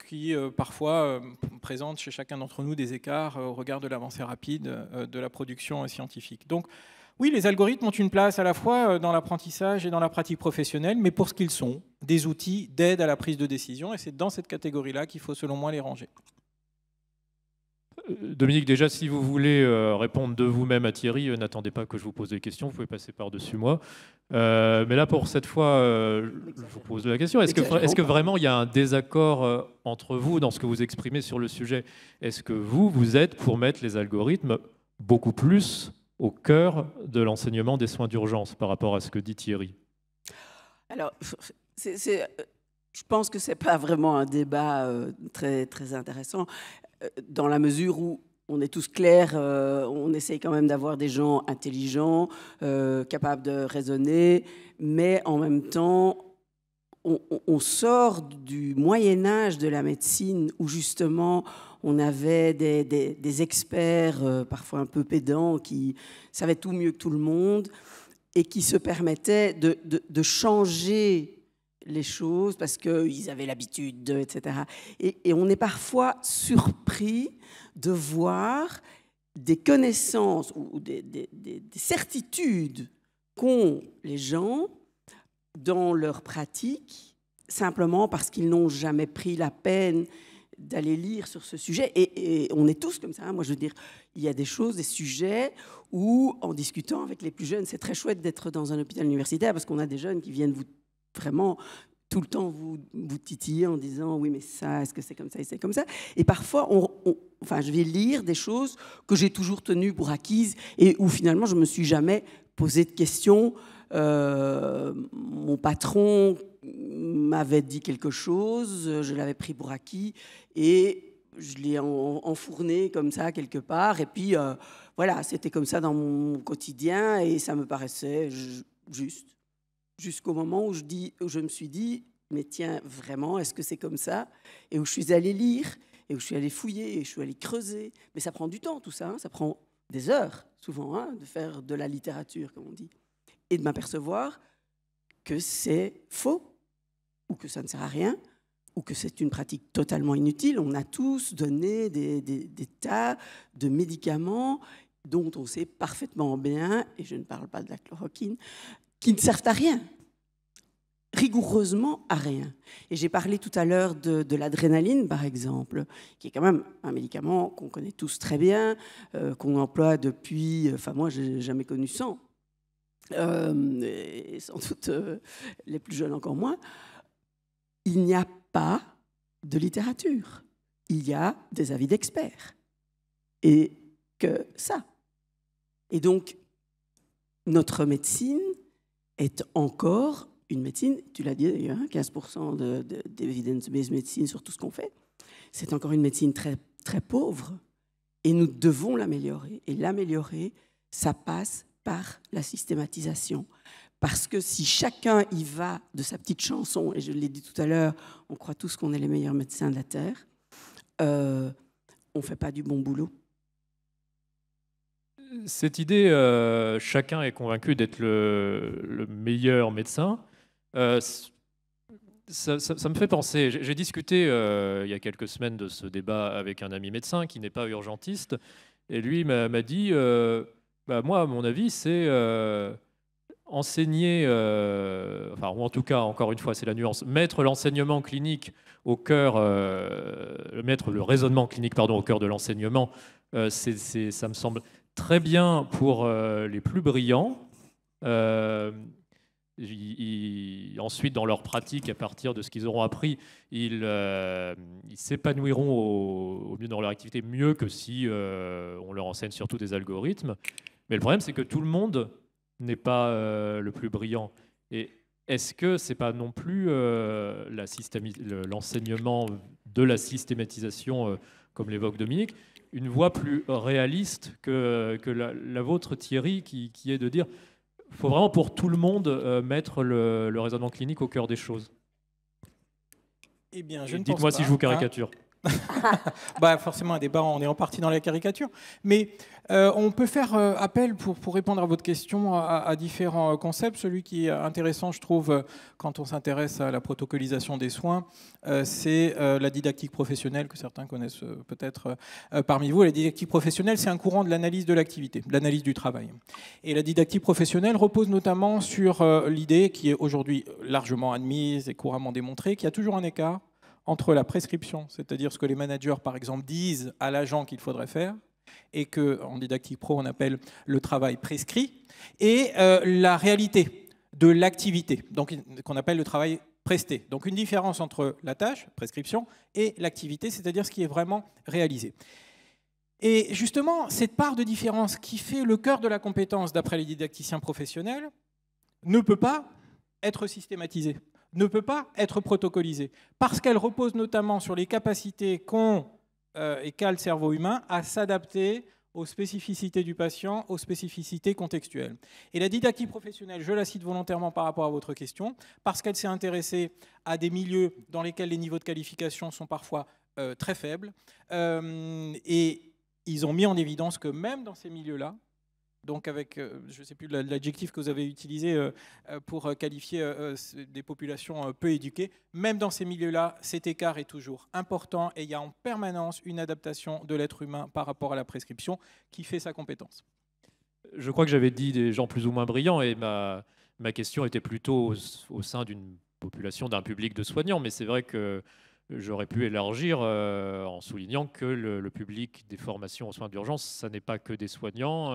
qui parfois présentent chez chacun d'entre nous des écarts au regard de l'avancée rapide de la production scientifique. Donc, oui, les algorithmes ont une place à la fois dans l'apprentissage et dans la pratique professionnelle, mais pour ce qu'ils sont, des outils d'aide à la prise de décision, et c'est dans cette catégorie-là qu'il faut, selon moi, les ranger. Dominique, déjà, si vous voulez répondre de vous-même à Thierry, n'attendez pas que je vous pose des questions, vous pouvez passer par-dessus moi. Mais là, pour cette fois, je vous pose la question. Est-ce que vraiment il y a un désaccord entre vous dans ce que vous exprimez sur le sujet? Est-ce que vous êtes pour mettre les algorithmes beaucoup plus au cœur de l'enseignement des soins d'urgence par rapport à ce que dit Thierry? Alors, je pense que ce n'est pas vraiment un débat très, très intéressant, dans la mesure où on est tous clairs, on essaye quand même d'avoir des gens intelligents, capables de raisonner, mais en même temps, on sort du Moyen-Âge de la médecine où justement on avait des experts, parfois un peu pédants, qui savaient tout mieux que tout le monde et qui se permettaient de changer les choses parce qu'ils avaient l'habitude, etc. Et on est parfois surpris de voir des connaissances ou des certitudes qu'ont les gens dans leur pratique, simplement parce qu'ils n'ont jamais pris la peine d'aller lire sur ce sujet. Et on est tous comme ça. Moi, je veux dire, il y a des choses, des sujets où, en discutant avec les plus jeunes, c'est très chouette d'être dans un hôpital universitaire parce qu'on a des jeunes qui viennent vous vraiment tout le temps vous titiller en disant oui mais ça, est-ce que c'est comme ça et c'est comme ça, et parfois enfin je vais lire des choses que j'ai toujours tenues pour acquises et où finalement je me suis jamais posé de questions. Mon patron m'avait dit quelque chose, je l'avais pris pour acquis et je l'ai enfourné comme ça quelque part, et puis voilà, c'était comme ça dans mon quotidien et ça me paraissait juste. Jusqu'au moment où je me suis dit, mais tiens, vraiment, est-ce que c'est comme ça? Et où je suis allée lire, et où je suis allée fouiller, et je suis allée creuser. Mais ça prend du temps, tout ça. Hein. Ça prend des heures, souvent, hein, de faire de la littérature, comme on dit. Et de m'apercevoir que c'est faux, ou que ça ne sert à rien, ou que c'est une pratique totalement inutile. On a tous donné des tas de médicaments dont on sait parfaitement bien, et je ne parle pas de la chloroquine, qui ne servent à rien, rigoureusement à rien. Et j'ai parlé tout à l'heure de l'adrénaline, par exemple, qui est quand même un médicament qu'on connaît tous très bien, qu'on emploie depuis... Enfin, moi, je n'ai jamais connu 100. Et sans doute les plus jeunes encore moins. Il n'y a pas de littérature. Il y a des avis d'experts. Et que ça. Et donc, notre médecine est encore une médecine, tu l'as dit d'ailleurs, 15% d'evidence-based medicine sur tout ce qu'on fait. C'est encore une médecine très, très pauvre et nous devons l'améliorer. Et l'améliorer, ça passe par la systématisation. Parce que si chacun y va de sa petite chanson, et je l'ai dit tout à l'heure, on croit tous qu'on est les meilleurs médecins de la Terre, on ne fait pas du bon boulot. Cette idée, chacun est convaincu d'être le meilleur médecin. Ça me fait penser, j'ai discuté il y a quelques semaines de ce débat avec un ami médecin qui n'est pas urgentiste, et lui m'a dit, moi, à mon avis, c'est enseigner, enfin, ou en tout cas, encore une fois, c'est la nuance, mettre l'enseignement clinique au cœur, mettre le raisonnement clinique, pardon, au cœur de l'enseignement, ça me semble très bien pour les plus brillants. Ensuite, dans leur pratique, à partir de ce qu'ils auront appris, ils s'épanouiront au mieux dans leur activité, mieux que si on leur enseigne surtout des algorithmes. Mais le problème, c'est que tout le monde n'est pas le plus brillant. Et est-ce que c'est pas non plus l'enseignement de la systématisation, comme l'évoque Dominique, une voie plus réaliste que la vôtre, Thierry, qui est de dire qu'il faut vraiment pour tout le monde mettre le raisonnement clinique au cœur des choses. Eh bien, je ne pense pas. Dites-moi si je vous caricature. Bah, forcément, un débat, on est en partie dans la caricature. Mais on peut faire appel, pour répondre à votre question, à différents concepts. Celui qui est intéressant, je trouve, quand on s'intéresse à la protocolisation des soins, c'est la didactique professionnelle, que certains connaissent peut-être parmi vous. La didactique professionnelle, c'est un courant de l'analyse de l'activité, de l'analyse du travail. Et la didactique professionnelle repose notamment sur l'idée, qui est aujourd'hui largement admise et couramment démontrée, qu'il y a toujours un écart entre la prescription, c'est-à-dire ce que les managers, par exemple, disent à l'agent qu'il faudrait faire, et qu'en didactique pro, on appelle le travail prescrit, et la réalité de l'activité, donc qu'on appelle le travail presté. Donc une différence entre la tâche, prescription, et l'activité, c'est-à-dire ce qui est vraiment réalisé. Et justement, cette part de différence qui fait le cœur de la compétence, d'après les didacticiens professionnels, ne peut pas être systématisée, ne peut pas être protocolisée, parce qu'elle repose notamment sur les capacités qu'ont et qu'a le cerveau humain à s'adapter aux spécificités du patient, aux spécificités contextuelles. Et la didactique professionnelle, je la cite volontairement par rapport à votre question, parce qu'elle s'est intéressée à des milieux dans lesquels les niveaux de qualification sont parfois très faibles, et ils ont mis en évidence que même dans ces milieux-là, donc avec, je ne sais plus l'adjectif que vous avez utilisé pour qualifier des populations peu éduquées, même dans ces milieux-là, cet écart est toujours important et il y a en permanence une adaptation de l'être humain par rapport à la prescription qui fait sa compétence. Je crois que j'avais dit des gens plus ou moins brillants et ma question était plutôt au sein d'une population, d'un public de soignants, mais c'est vrai que j'aurais pu élargir en soulignant que le public des formations aux soins d'urgence, ça n'est pas que des soignants.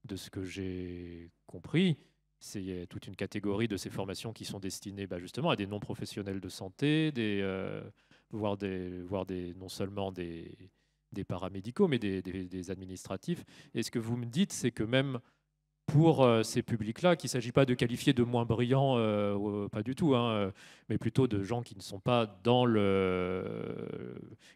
De ce que j'ai compris, c'est toute une catégorie de ces formations qui sont destinées justement à des non-professionnels de santé, voire non seulement des paramédicaux, mais des administratifs. Et ce que vous me dites, c'est que même pour ces publics-là, qu'il ne s'agit pas de qualifier de moins brillants, pas du tout, hein, mais plutôt de gens qui ne sont pas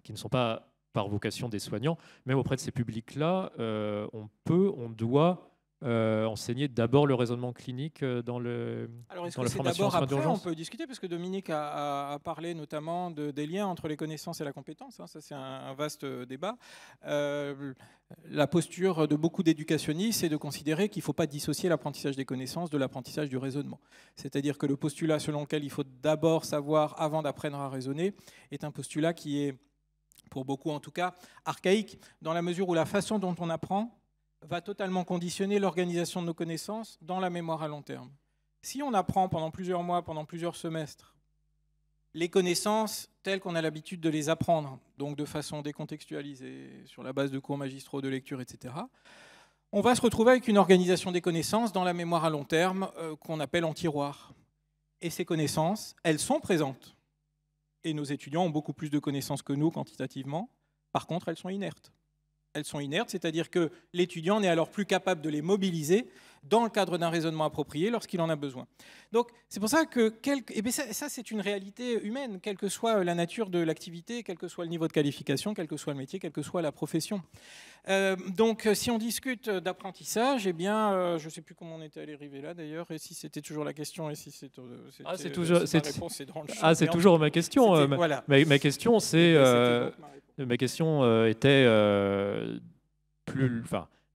qui ne sont pas par vocation des soignants. Même auprès de ces publics-là, on doit enseigner d'abord le raisonnement clinique dans Alors, est-ce dans que la c'est formation aux d'abord soins après? d'urgence. On peut discuter, parce que Dominique a parlé notamment des liens entre les connaissances et la compétence. Hein, ça, c'est un vaste débat. La posture de beaucoup d'éducationnistes, c'est de considérer qu'il ne faut pas dissocier l'apprentissage des connaissances de l'apprentissage du raisonnement. C'est-à-dire que le postulat selon lequel il faut d'abord savoir avant d'apprendre à raisonner est un postulat qui est, pour beaucoup en tout cas, archaïque, dans la mesure où la façon dont on apprend va totalement conditionner l'organisation de nos connaissances dans la mémoire à long terme. Si on apprend pendant plusieurs mois, pendant plusieurs semestres, les connaissances telles qu'on a l'habitude de les apprendre, donc de façon décontextualisée, sur la base de cours magistraux, de lecture, etc., on va se retrouver avec une organisation des connaissances dans la mémoire à long terme qu'on appelle en tiroir. Et ces connaissances, elles sont présentes. Et nos étudiants ont beaucoup plus de connaissances que nous quantitativement. Par contre, elles sont inertes. Elles sont inertes, c'est-à-dire que l'étudiant n'est alors plus capable de les mobiliser dans le cadre d'un raisonnement approprié lorsqu'il en a besoin. Donc c'est pour ça que ça c'est une réalité humaine, quelle que soit la nature de l'activité, quel que soit le niveau de qualification, quel que soit le métier, quelle que soit la profession. Donc si on discute d'apprentissage, eh bien je ne sais plus comment on était arrivé là d'ailleurs, et si c'était toujours la question, et si c'est toujours c'est toujours ma question. Voilà. Ma question c'est ma question était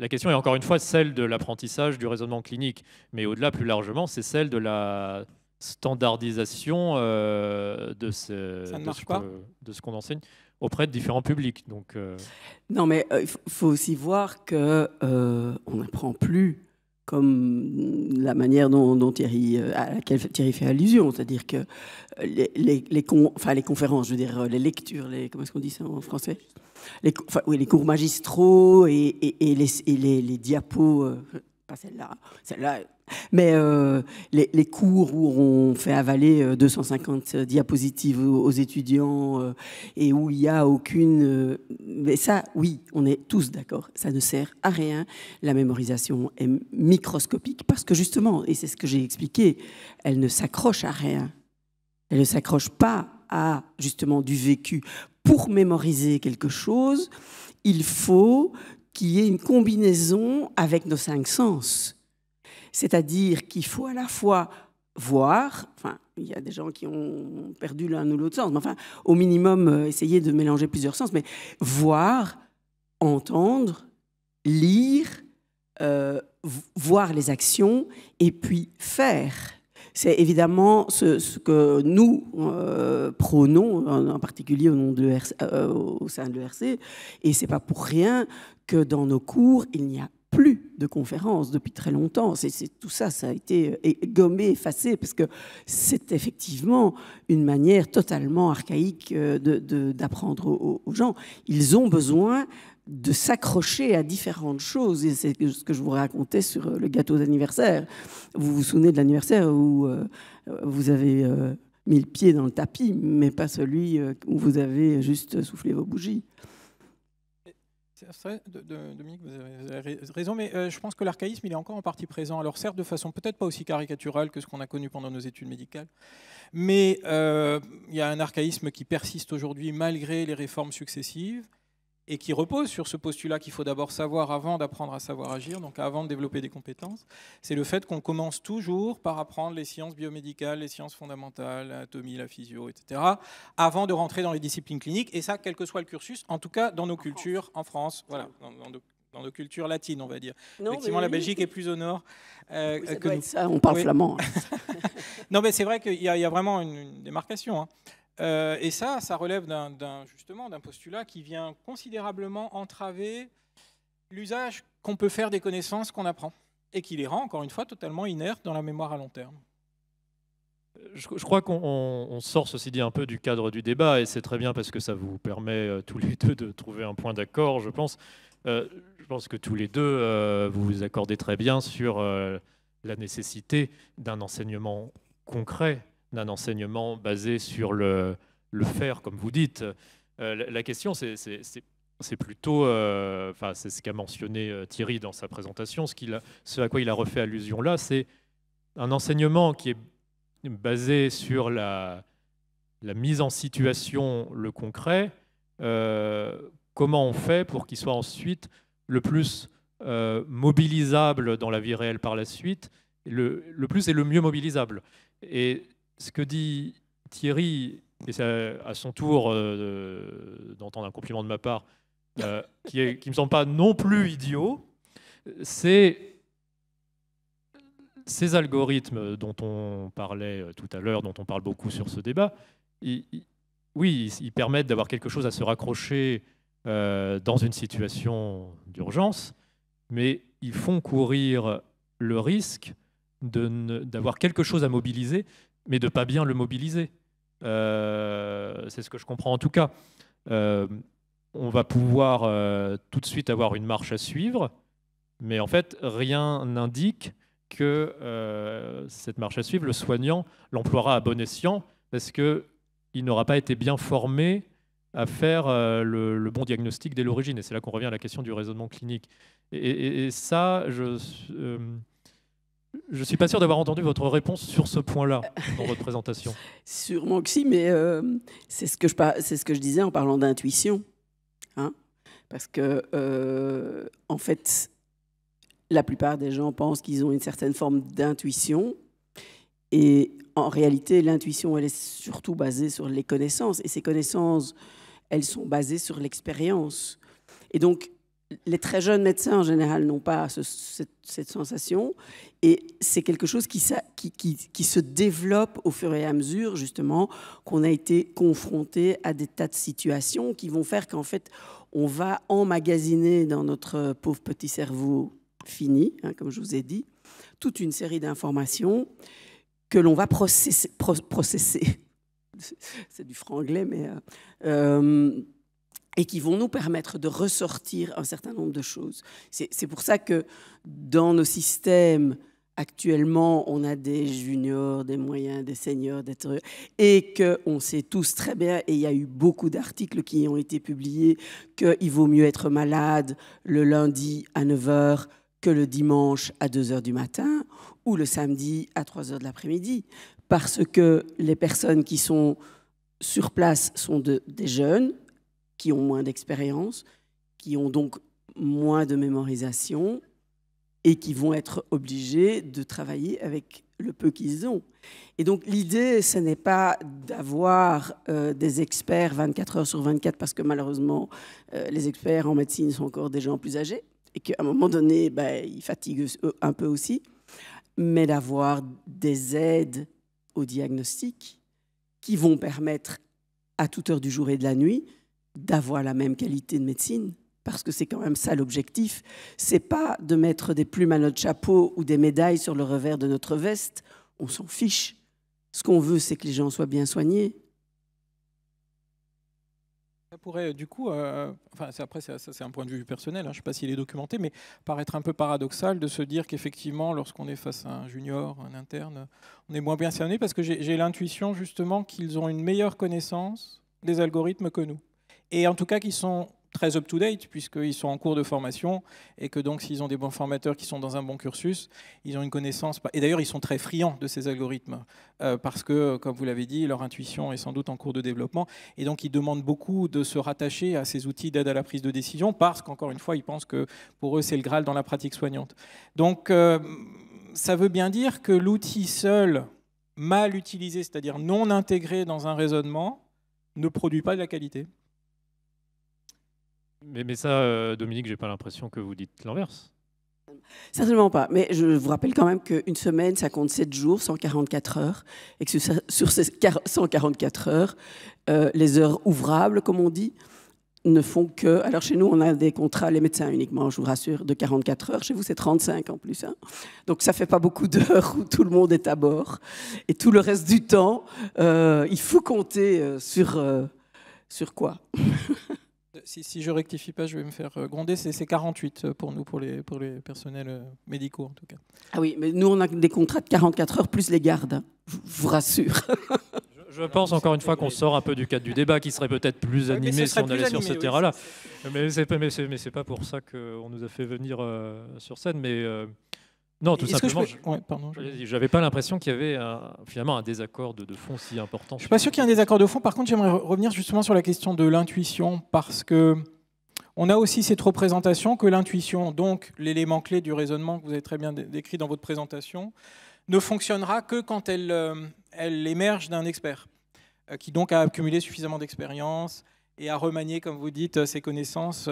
la question est encore une fois celle de l'apprentissage du raisonnement clinique, mais au-delà, plus largement, c'est celle de la standardisation de ce qu'on enseigne auprès de différents publics. Donc, Non, mais il faut aussi voir qu'on n'apprend plus comme la manière à laquelle Thierry fait allusion, c'est-à-dire que les conférences, je veux dire les lectures, comment est-ce qu'on dit ça en français, les cours magistraux et les diapos, pas celle-là, mais les cours où on fait avaler 250 diapositives aux étudiants et où il n'y a aucune... mais ça, oui, on est tous d'accord, ça ne sert à rien. La mémorisation est microscopique parce que justement, et c'est ce que j'ai expliqué, elle ne s'accroche à rien. Elle ne s'accroche pas à justement du vécu. pour mémoriser quelque chose, il faut qu'il y ait une combinaison avec nos 5 sens. C'est-à-dire qu'il faut à la fois voir, enfin, il y a des gens qui ont perdu l'un ou l'autre sens, mais enfin, au minimum, essayer de mélanger plusieurs sens, mais voir, entendre, lire, voir les actions et puis faire. C'est évidemment ce que nous prônons, en particulier au sein de l'ERC, et c'est pas pour rien que dans nos cours, il n'y a plus de conférences depuis très longtemps. Tout ça, ça a été gommé, effacé, parce que c'est effectivement une manière totalement archaïque d'apprendre aux gens. Ils ont besoin de s'accrocher à différentes choses. Et c'est ce que je vous racontais sur le gâteau d'anniversaire. Vous vous souvenez de l'anniversaire où vous avez mis le pied dans le tapis, mais pas celui où vous avez juste soufflé vos bougies. C'est vrai, Dominique, vous avez raison, mais je pense que l'archaïsme, il est encore en partie présent. Alors certes, de façon peut-être pas aussi caricaturale que ce qu'on a connu pendant nos études médicales, mais il y a un archaïsme qui persiste aujourd'hui malgré les réformes successives et qui repose sur ce postulat qu'il faut d'abord savoir avant d'apprendre à savoir agir, donc avant de développer des compétences. C'est le fait qu'on commence toujours par apprendre les sciences biomédicales, les sciences fondamentales, l'anatomie, la physio, etc., avant de rentrer dans les disciplines cliniques, et ça, quel que soit le cursus, en tout cas dans nos cultures, en France, voilà, dans nos cultures latines, on va dire. Non, effectivement, la Belgique est plus au nord. Oui, ça doit être ça, on parle flamand. Non, mais c'est vrai qu'il y a vraiment une démarcation, hein. Et ça relève justement d'un postulat qui vient considérablement entraver l'usage qu'on peut faire des connaissances qu'on apprend et qui les rend, encore une fois, totalement inertes dans la mémoire à long terme. Je crois qu'on sort, ceci dit, un peu du cadre du débat, et c'est très bien parce que ça vous permet tous les deux de trouver un point d'accord, je pense. Je pense que tous les deux, vous vous accordez très bien sur la nécessité d'un enseignement concret, d'un enseignement basé sur le faire, comme vous dites. La question, c'est plutôt, c'est ce qu'a mentionné Thierry dans sa présentation, ce à quoi il a refait allusion là, c'est un enseignement qui est basé sur la mise en situation, le concret. Comment on fait pour qu'il soit ensuite le plus mobilisable dans la vie réelle par la suite, le plus et le mieux mobilisable. Et ce que dit Thierry, et c'est à son tour d'entendre un compliment de ma part, qui ne me semble pas non plus idiot, c'est ces algorithmes dont on parlait tout à l'heure, dont on parle beaucoup sur ce débat, oui, ils permettent d'avoir quelque chose à se raccrocher dans une situation d'urgence, mais ils font courir le risque d'avoir quelque chose à mobiliser, mais de ne pas bien le mobiliser. C'est ce que je comprends en tout cas. On va pouvoir tout de suite avoir une marche à suivre, mais en fait, rien n'indique que cette marche à suivre, le soignant l'emploiera à bon escient, parce qu'il n'aura pas été bien formé à faire le bon diagnostic dès l'origine. Et c'est là qu'on revient à la question du raisonnement clinique. Et ça, je ne suis pas sûr d'avoir entendu votre réponse sur ce point-là dans votre présentation. Sûrement que si, mais c'est ce que je disais en parlant d'intuition. Hein, parce que, en fait, la plupart des gens pensent qu'ils ont une certaine forme d'intuition. Et en réalité, l'intuition, elle est surtout basée sur les connaissances. Et ces connaissances, elles sont basées sur l'expérience. Et donc, les très jeunes médecins, en général, n'ont pas cette sensation. Et c'est quelque chose qui se développe au fur et à mesure, justement, qu'on a été confronté à des tas de situations qui vont faire qu'en fait, on va emmagasiner dans notre pauvre petit cerveau fini, hein, comme je vous ai dit, toute une série d'informations que l'on va processer. C'est du franglais, mais... et qui vont nous permettre de ressortir un certain nombre de choses. C'est pour ça que dans nos systèmes, actuellement, on a des juniors, des moyens, des seniors, et qu'on sait tous très bien, et il y a eu beaucoup d'articles qui ont été publiés, qu'il vaut mieux être malade le lundi à 9h que le dimanche à 2h du matin, ou le samedi à 3h de l'après-midi, parce que les personnes qui sont sur place sont des jeunes, qui ont moins d'expérience, qui ont donc moins de mémorisation et qui vont être obligés de travailler avec le peu qu'ils ont. Et donc l'idée, ce n'est pas d'avoir des experts 24 heures sur 24, parce que malheureusement, les experts en médecine sont encore des gens plus âgés et qu'à un moment donné, ils fatiguent un peu aussi, mais d'avoir des aides au diagnostic qui vont permettre à toute heure du jour et de la nuit d'avoir la même qualité de médecine. Parce que c'est quand même ça l'objectif. C'est pas de mettre des plumes à notre chapeau ou des médailles sur le revers de notre veste. On s'en fiche. Ce qu'on veut, c'est que les gens soient bien soignés. Ça pourrait, du coup, après, ça, c'est un point de vue personnel, je ne sais pas s'il est documenté, mais paraître un peu paradoxal de se dire qu'effectivement, lorsqu'on est face à un junior, un interne, on est moins bien cerné, parce que j'ai l'intuition, justement, qu'ils ont une meilleure connaissance des algorithmes que nous. Et en tout cas, qu'ils sont très up-to-date, puisqu'ils sont en cours de formation, et que donc, s'ils ont des bons formateurs qui sont dans un bon cursus, ils ont une connaissance. Et d'ailleurs, ils sont très friands de ces algorithmes, parce que, comme vous l'avez dit, leur intuition est sans doute en cours de développement, et donc ils demandent beaucoup de se rattacher à ces outils d'aide à la prise de décision, parce qu'encore une fois, ils pensent que pour eux, c'est le Graal dans la pratique soignante. Donc, ça veut bien dire que l'outil seul, mal utilisé, c'est-à-dire non intégré dans un raisonnement, ne produit pas de la qualité. Mais ça, Dominique, j'ai pas l'impression que vous dites l'inverse. Certainement pas. Mais je vous rappelle quand même qu'une semaine, ça compte 7 jours, 144 heures. Et que sur ces 144 heures, les heures ouvrables, comme on dit, ne font que... Alors chez nous, on a des contrats, les médecins uniquement, je vous rassure, de 44 heures. Chez vous, c'est 35 en plus. Donc ça fait pas beaucoup d'heures où tout le monde est à bord. Et tout le reste du temps, il faut compter sur quoi? Si je rectifie pas, je vais me faire gronder. C'est 48 pour nous, pour les personnels médicaux en tout cas. Ah oui, mais nous on a des contrats de 44 heures plus les gardes, je vous rassure. Je pense encore une fois qu'on sort un peu du cadre du débat, qui serait peut-être plus animé si on allait sur ce terrain-là. Mais c'est pas pour ça qu'on nous a fait venir sur scène. Mais non, tout simplement, j'avais pas l'impression qu'il y avait finalement un désaccord de fond si important. Je suis pas sûr qu'il y ait un désaccord de fond. Par contre, j'aimerais revenir justement sur la question de l'intuition, parce que on a aussi cette représentation que l'intuition, donc l'élément clé du raisonnement que vous avez très bien décrit dans votre présentation, ne fonctionnera que quand elle émerge d'un expert, qui donc a accumulé suffisamment d'expérience et à remanier, comme vous dites, ses connaissances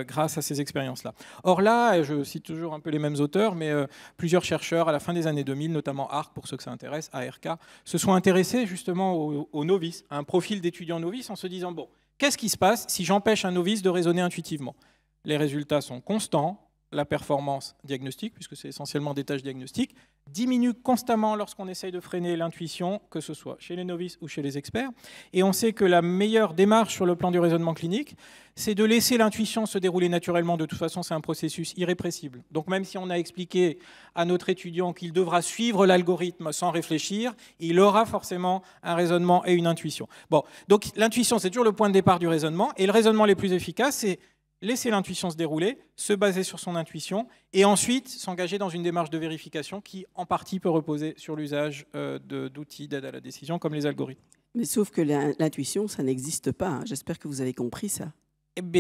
grâce à ces expériences-là. Or là, je cite toujours un peu les mêmes auteurs, mais plusieurs chercheurs à la fin des années 2000, notamment ARC, pour ceux que ça intéresse, ARK, se sont intéressés justement aux novices, à un profil d'étudiants novices, en se disant, bon, qu'est-ce qui se passe si j'empêche un novice de raisonner intuitivement? Les résultats sont constants, la performance diagnostique, puisque c'est essentiellement des tâches diagnostiques, diminue constamment lorsqu'on essaye de freiner l'intuition, que ce soit chez les novices ou chez les experts. Et on sait que la meilleure démarche sur le plan du raisonnement clinique, c'est de laisser l'intuition se dérouler naturellement. De toute façon, c'est un processus irrépressible. Donc même si on a expliqué à notre étudiant qu'il devra suivre l'algorithme sans réfléchir, il aura forcément un raisonnement et une intuition. Bon, donc l'intuition, c'est toujours le point de départ du raisonnement. Et le raisonnement le plus efficace, c'est laisser l'intuition se dérouler, se baser sur son intuition, et ensuite s'engager dans une démarche de vérification qui, en partie, peut reposer sur l'usage d'outils d'aide à la décision, comme les algorithmes. Mais sauf que l'intuition, ça n'existe pas. J'espère que vous avez compris ça.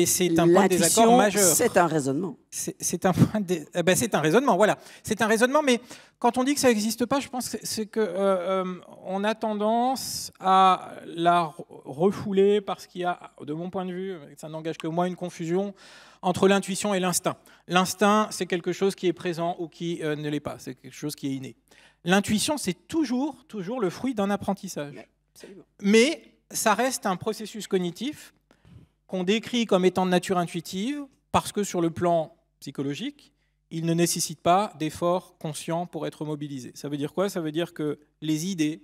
C'est un point de désaccord majeur. C'est un raisonnement. C'est un point c'est un raisonnement, voilà. C'est un raisonnement, mais quand on dit que ça n'existe pas, je pense que c'est qu'on a tendance à la refouler parce qu'il y a, de mon point de vue, ça n'engage que moi, une confusion entre l'intuition et l'instinct. L'instinct, c'est quelque chose qui est présent ou qui ne l'est pas. C'est quelque chose qui est inné. L'intuition, c'est toujours le fruit d'un apprentissage. Absolument. Mais ça reste un processus cognitif qu'on décrit comme étant de nature intuitive, parce que sur le plan psychologique, il ne nécessite pas d'efforts conscients pour être mobilisé. Ça veut dire quoi? Ça veut dire que les idées,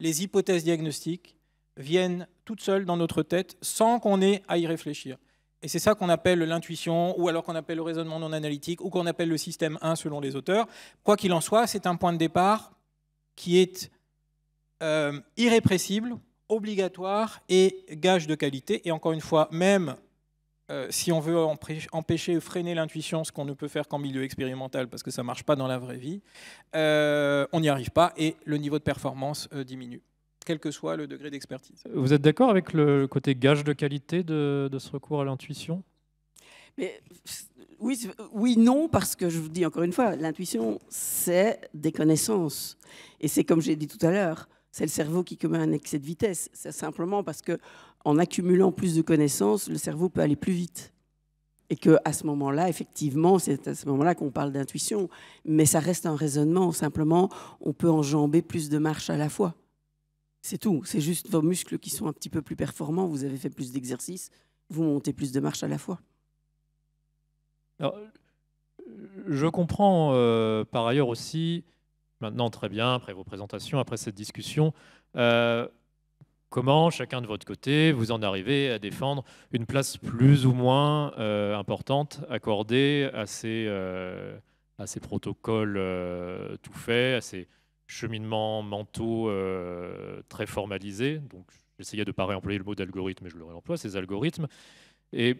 les hypothèses diagnostiques viennent toutes seules dans notre tête sans qu'on ait à y réfléchir. Et c'est ça qu'on appelle l'intuition, ou alors qu'on appelle le raisonnement non analytique, ou qu'on appelle le système 1 selon les auteurs. Quoi qu'il en soit, c'est un point de départ qui est irrépressible, obligatoire et gage de qualité. Et encore une fois, même si on veut empêcher ou freiner l'intuition, ce qu'on ne peut faire qu'en milieu expérimental parce que ça ne marche pas dans la vraie vie, on n'y arrive pas et le niveau de performance diminue. quel que soit le degré d'expertise. Vous êtes d'accord avec le côté gage de qualité de ce recours à l'intuition? Mais, oui, non, parce que je vous dis encore une fois, l'intuition, c'est des connaissances. Et c'est comme j'ai dit tout à l'heure, c'est le cerveau qui commet un excès de vitesse. C'est simplement parce qu'en accumulant plus de connaissances, le cerveau peut aller plus vite. Et qu'à ce moment-là, effectivement, c'est à ce moment-là qu'on parle d'intuition. Mais ça reste un raisonnement. Simplement, on peut enjamber plus de marches à la fois. C'est tout. C'est juste vos muscles qui sont un petit peu plus performants. Vous avez fait plus d'exercices. Vous montez plus de marches à la fois. Alors, je comprends par ailleurs aussi, maintenant très bien, après vos présentations, après cette discussion, comment chacun de votre côté vous en arrivez à défendre une place plus ou moins importante accordée à ces protocoles tout faits, à ces cheminements mentaux très formalisés. Donc, j'essayais de ne pas réemployer le mot d'algorithme, mais je le réemploie, ces algorithmes. Et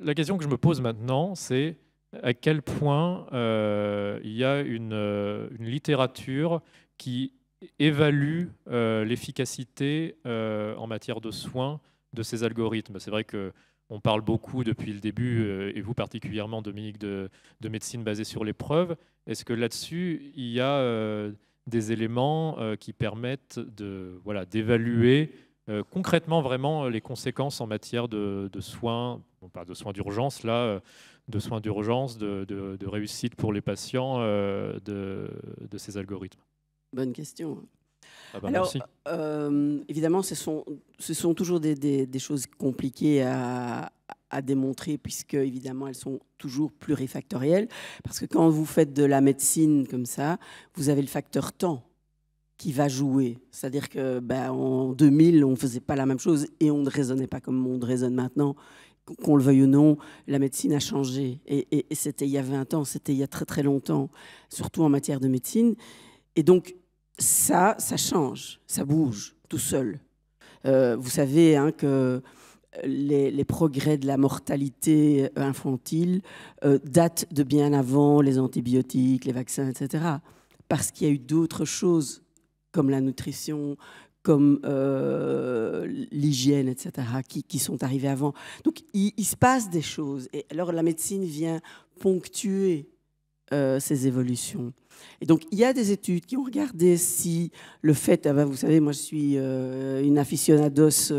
la question que je me pose maintenant, c'est à quel point il y a une littérature qui évalue l'efficacité en matière de soins de ces algorithmes. C'est vrai qu'on parle beaucoup depuis le début, et vous particulièrement, Dominique, de médecine basée sur les preuves. Est-ce que là-dessus, il y a des éléments qui permettent d'évaluer concrètement vraiment les conséquences en matière de soins, non pas de soins d'urgence, là, de soins d'urgence, de réussite pour les patients de ces algorithmes? Bonne question. Ah bah alors, merci. évidemment, ce sont toujours des choses compliquées à démontrer, puisque, évidemment, elles sont toujours plurifactorielles. Parce que quand vous faites de la médecine comme ça, vous avez le facteur temps qui va jouer. C'est-à-dire qu'en 2000, on ne faisait pas la même chose et on ne raisonnait pas comme on raisonne maintenant. Qu'on le veuille ou non, la médecine a changé. Et c'était il y a 20 ans, c'était il y a très très longtemps, surtout en matière de médecine. Et donc, ça change, ça bouge tout seul. Vous savez que les progrès de la mortalité infantile datent de bien avant les antibiotiques, les vaccins, etc. Parce qu'il y a eu d'autres choses, comme la nutrition, comme l'hygiène, etc., qui sont arrivées avant. Donc, il se passe des choses. Et alors, la médecine vient ponctuer ces évolutions. Et donc, il y a des études qui ont regardé si le fait... vous savez, moi, je suis une aficionados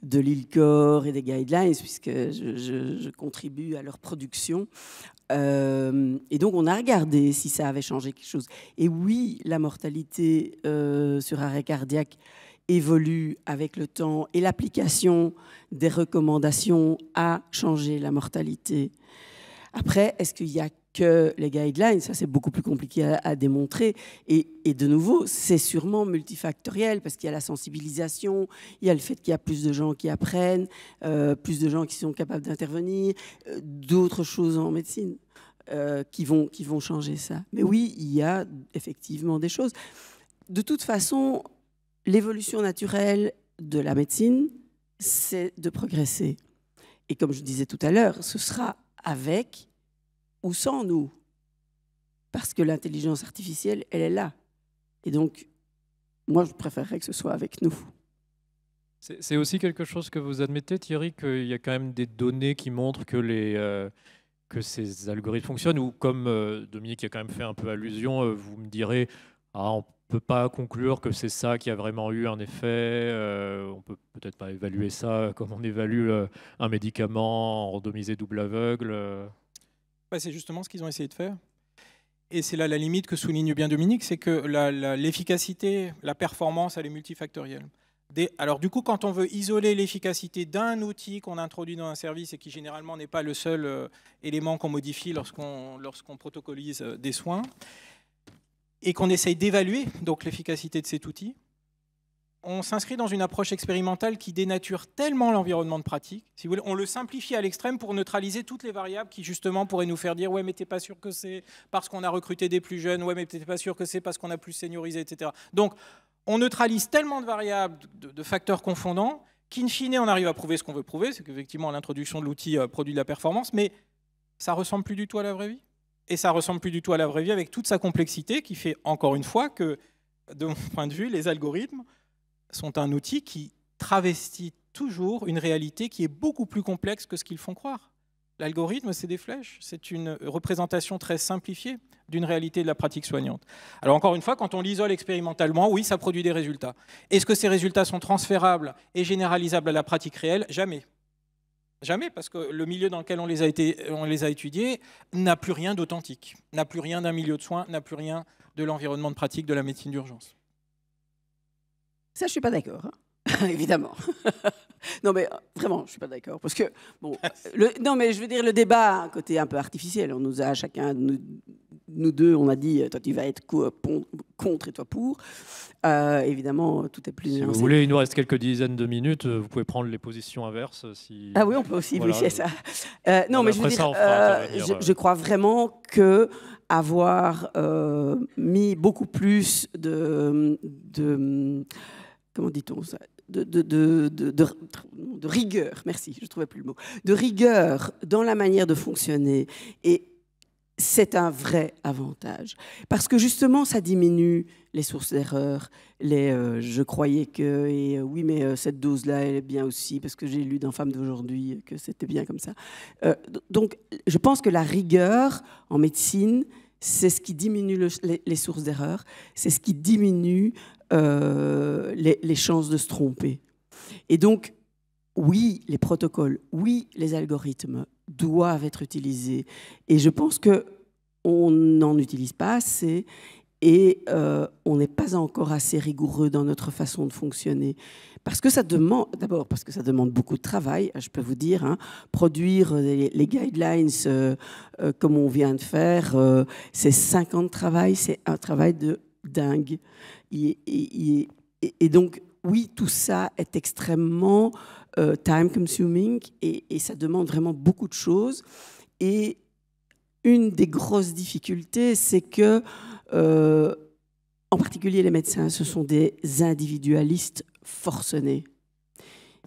de l'ILCOR et des guidelines, puisque je contribue à leur production. Et donc, on a regardé si ça avait changé quelque chose. Et oui, la mortalité sur arrêt cardiaque évolue avec le temps et l'application des recommandations a changé la mortalité. Après, est-ce qu'il y a que les guidelines? Ça, c'est beaucoup plus compliqué à démontrer. Et de nouveau, c'est sûrement multifactoriel parce qu'il y a la sensibilisation, il y a le fait qu'il y a plus de gens qui apprennent, plus de gens qui sont capables d'intervenir, d'autres choses en médecine qui vont changer ça. Mais oui, il y a effectivement des choses. De toute façon, l'évolution naturelle de la médecine, c'est de progresser. Et comme je disais tout à l'heure, ce sera avec ou sans nous. Parce que l'intelligence artificielle, elle est là. Et donc, moi, je préférerais que ce soit avec nous. C'est aussi quelque chose que vous admettez, Thierry, qu'il y a quand même des données qui montrent que ces algorithmes fonctionnent, ou comme Dominique a quand même fait un peu allusion, vous me direz, on ne peut pas conclure que c'est ça qui a vraiment eu un effet, on peut peut-être pas évaluer ça comme on évalue un médicament randomisé double aveugle. C'est justement ce qu'ils ont essayé de faire. Et c'est là la limite que souligne bien Dominique, c'est que l'efficacité, la performance, elle est multifactorielle. Alors du coup, quand on veut isoler l'efficacité d'un outil qu'on introduit dans un service et qui généralement n'est pas le seul élément qu'on modifie lorsqu'on protocolise des soins, et qu'on essaye d'évaluer donc l'efficacité de cet outil, on s'inscrit dans une approche expérimentale qui dénature tellement l'environnement de pratique. Si vous voulez, on le simplifie à l'extrême pour neutraliser toutes les variables qui justement pourraient nous faire dire « ouais, mais t'es pas sûr que c'est parce qu'on a recruté des plus jeunes, ouais, mais t'es pas sûr que c'est parce qu'on a plus seniorisé, etc. » Donc, on neutralise tellement de variables, de facteurs confondants, qu'in fine, on arrive à prouver ce qu'on veut prouver, c'est qu'effectivement, l'introduction de l'outil produit de la performance, mais ça ressemble plus du tout à la vraie vie. Et ça ressemble plus du tout à la vraie vie avec toute sa complexité qui fait, encore une fois, que de mon point de vue, les algorithmes sont un outil qui travestit toujours une réalité qui est beaucoup plus complexe que ce qu'ils font croire. L'algorithme, c'est des flèches, c'est une représentation très simplifiée d'une réalité de la pratique soignante. Alors encore une fois, quand on l'isole expérimentalement, oui, ça produit des résultats. Est-ce que ces résultats sont transférables et généralisables à la pratique réelle? Jamais. Jamais, parce que le milieu dans lequel on les a étudiés n'a plus rien d'authentique, n'a plus rien d'un milieu de soins, n'a plus rien de l'environnement de pratique de la médecine d'urgence. Ça, je ne suis pas d'accord, hein. Évidemment. Non, mais vraiment, je ne suis pas d'accord. Parce que, bon, non, mais je veux dire, le débat a un côté un peu artificiel. On nous a chacun, nous deux, on a dit, toi, tu vas être contre et toi pour. Évidemment, tout est plus Si nuancé. vous voulez, il nous reste quelques dizaines de minutes. Vous pouvez prendre les positions inverses. Si... Ah oui, on peut aussi, voilà. oui, c'est ça. Non, mais je veux dire, je crois vraiment que avoir mis beaucoup plus de comment dit-on ça, de rigueur, merci, je ne trouvais plus le mot, de rigueur dans la manière de fonctionner, et c'est un vrai avantage. Parce que justement, ça diminue les sources d'erreur, je croyais que, et oui, mais cette dose-là, elle est bien aussi, parce que j'ai lu dans Femmes d'aujourd'hui que c'était bien comme ça. Donc, je pense que la rigueur en médecine, c'est ce qui diminue les sources d'erreur, c'est ce qui diminue les chances de se tromper. Et donc, oui, les protocoles, oui, les algorithmes doivent être utilisés. Et je pense qu'on n'en utilise pas assez et on n'est pas encore assez rigoureux dans notre façon de fonctionner. Parce que ça demande, d'abord, parce que ça demande beaucoup de travail, je peux vous dire, hein, produire les guidelines comme on vient de faire, c'est 5 ans de travail, c'est un travail de dingue. Et donc, oui, tout ça est extrêmement time-consuming et ça demande vraiment beaucoup de choses. Et une des grosses difficultés, c'est que, en particulier les médecins, ce sont des individualistes forcenés.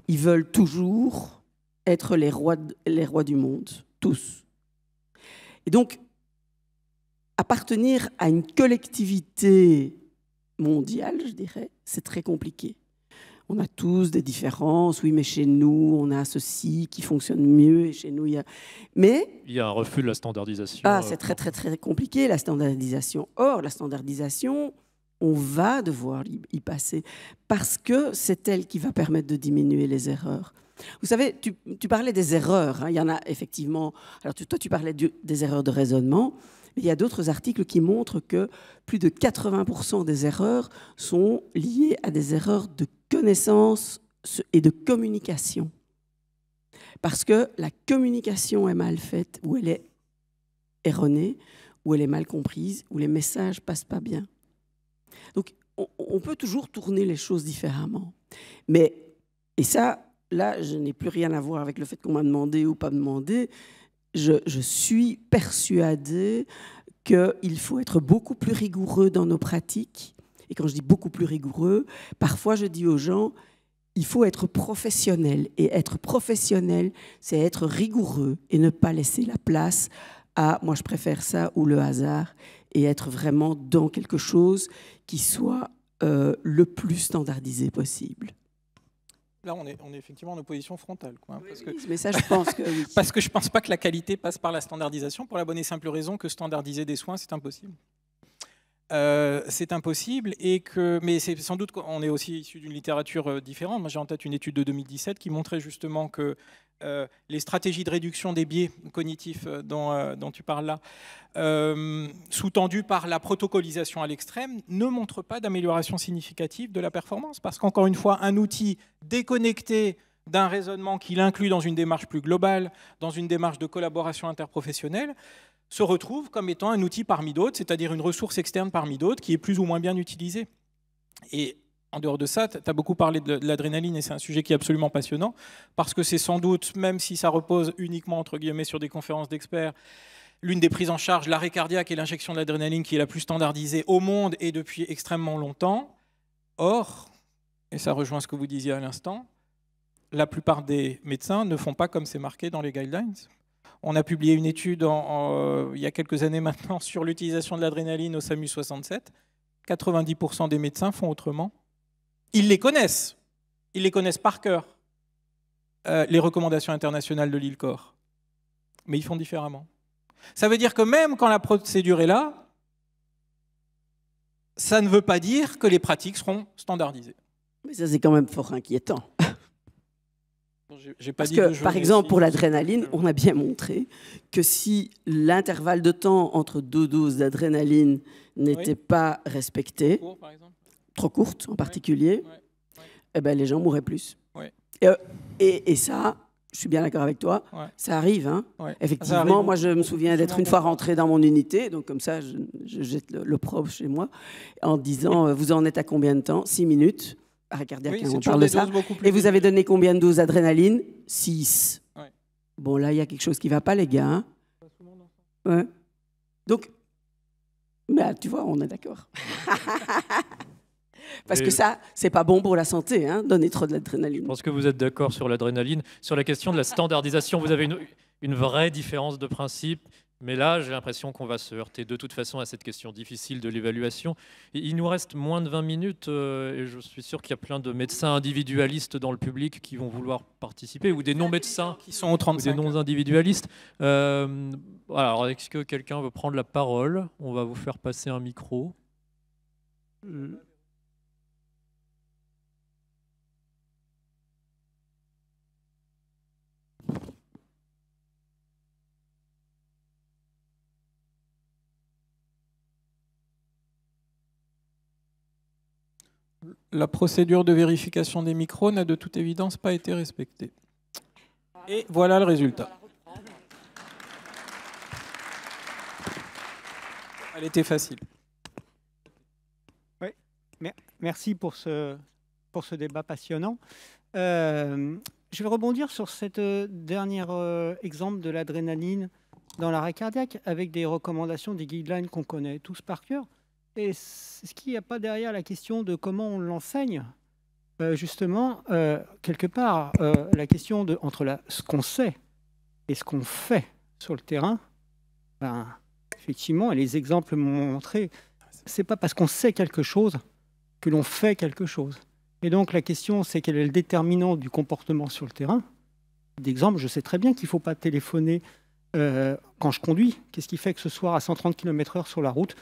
Ils veulent toujours être les rois du monde, tous. Et donc, appartenir à une collectivité mondiale, je dirais, c'est très compliqué. On a tous des différences. Oui, mais chez nous, on a ceci qui fonctionne mieux. Et chez nous, il y a... Mais... Il y a un refus de la standardisation. Ah, c'est très, très, très compliqué, la standardisation. Or, la standardisation, on va devoir y passer parce que c'est elle qui va permettre de diminuer les erreurs. Vous savez, tu parlais des erreurs. Hein, il y en a effectivement... Alors, toi, tu parlais des erreurs de raisonnement. Il y a d'autres articles qui montrent que plus de 80% des erreurs sont liées à des erreurs de connaissance et de communication. Parce que la communication est mal faite, ou elle est erronée, ou elle est mal comprise, ou les messages ne passent pas bien. Donc, on peut toujours tourner les choses différemment. Mais, et ça, là, je n'ai plus rien à voir avec le fait qu'on m'a demandé ou pas demandé. Je suis persuadée qu'il faut être beaucoup plus rigoureux dans nos pratiques. Et quand je dis beaucoup plus rigoureux, parfois je dis aux gens, il faut être professionnel. Et être professionnel, c'est être rigoureux et ne pas laisser la place à « moi je préfère ça » ou le hasard, et être vraiment dans quelque chose qui soit le plus standardisé possible. Là, on est effectivement en opposition frontale. Quoi, hein, parce que, mais ça, je pense que oui. Parce que je ne pense pas que la qualité passe par la standardisation, pour la bonne et simple raison que standardiser des soins, c'est impossible. C'est impossible, mais c'est sans doute qu'on est aussi issu d'une littérature différente. Moi, j'ai en tête une étude de 2017 qui montrait justement que les stratégies de réduction des biais cognitifs dont tu parles là, sous-tendues par la protocolisation à l'extrême, ne montrent pas d'amélioration significative de la performance. Parce qu'encore une fois, un outil déconnecté d'un raisonnement qui l'inclut dans une démarche plus globale, dans une démarche de collaboration interprofessionnelle, se retrouve comme étant un outil parmi d'autres, c'est-à-dire une ressource externe parmi d'autres qui est plus ou moins bien utilisée. Et en dehors de ça, tu as beaucoup parlé de l'adrénaline et c'est un sujet qui est absolument passionnant parce que c'est sans doute, même si ça repose uniquement entre guillemets sur des conférences d'experts, l'une des prises en charge, l'arrêt cardiaque et l'injection de l'adrénaline qui est la plus standardisée au monde et depuis extrêmement longtemps. Or, et ça rejoint ce que vous disiez à l'instant, la plupart des médecins ne font pas comme c'est marqué dans les guidelines. On a publié une étude il y a quelques années maintenant sur l'utilisation de l'adrénaline au SAMU 67. 90% des médecins font autrement. Ils les connaissent par cœur, les recommandations internationales de l'ILCOR, mais ils font différemment. Ça veut dire que même quand la procédure est là, ça ne veut pas dire que les pratiques seront standardisées. Mais ça, c'est quand même fort inquiétant. J'ai pas Parce dit que, par exemple, pour l'adrénaline, on a bien montré que si l'intervalle de temps entre 2 doses d'adrénaline n'était pas respecté, trop courte en particulier, eh ben, les gens mourraient plus. Et ça, je suis bien d'accord avec toi, ça arrive. Hein. Effectivement, ça arrive. Moi, je me souviens d'être une fois rentré dans mon unité, donc comme ça, je jette l'opprobre chez moi, en disant, vous en êtes à combien de temps? 6 minutes. Arrêt cardiaque, on parle de ça. Et vous avez donné combien de doses d'adrénaline? 6. Bon, là, il y a quelque chose qui ne va pas, les gars. Hein. Donc, bah, tu vois, on est d'accord. Parce que ça, c'est pas bon pour la santé, hein, donner trop d'adrénaline. Je pense que vous êtes d'accord sur l'adrénaline. Sur la question de la standardisation, vous avez une vraie différence de principe. Mais là, j'ai l'impression qu'on va se heurter de toute façon à cette question difficile de l'évaluation. Il nous reste moins de 20 minutes et je suis sûr qu'il y a plein de médecins individualistes dans le public qui vont vouloir participer, ou des non-médecins qui sont au 35. Ou des non-individualistes. Alors, est-ce que quelqu'un veut prendre la parole? On va vous faire passer un micro. La procédure de vérification des micros n'a de toute évidence pas été respectée. Et voilà le résultat. Elle était facile. Oui, merci pour ce débat passionnant. Je vais rebondir sur cet dernier exemple de l'adrénaline dans l'arrêt cardiaque avec des recommandations, des guidelines qu'on connaît tous par cœur. Et est-ce qu'il n'y a pas derrière la question de comment on l'enseigne? Justement, quelque part, la question entre ce qu'on sait et ce qu'on fait sur le terrain, ben, effectivement, et les exemples m'ont montré, ce n'est pas parce qu'on sait quelque chose que l'on fait quelque chose. Et donc la question, c'est quel est le déterminant du comportement sur le terrain? D'exemple, je sais très bien qu'il ne faut pas téléphoner quand je conduis. Qu'est-ce qui fait que ce soir, à 130 km/h sur la route,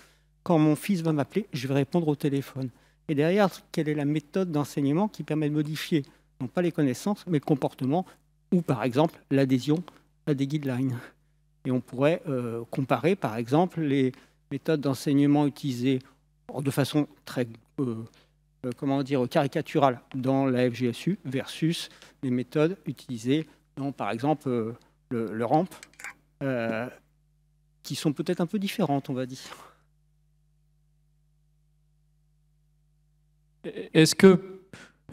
quand mon fils va m'appeler, je vais répondre au téléphone? Et derrière, quelle est la méthode d'enseignement qui permet de modifier, non pas les connaissances, mais le comportement, ou par exemple l'adhésion à des guidelines? Et on pourrait comparer, par exemple, les méthodes d'enseignement utilisées de façon très caricaturale dans la FGSU versus les méthodes utilisées dans, par exemple, le RAMP, qui sont peut-être un peu différentes, on va dire. Est-ce que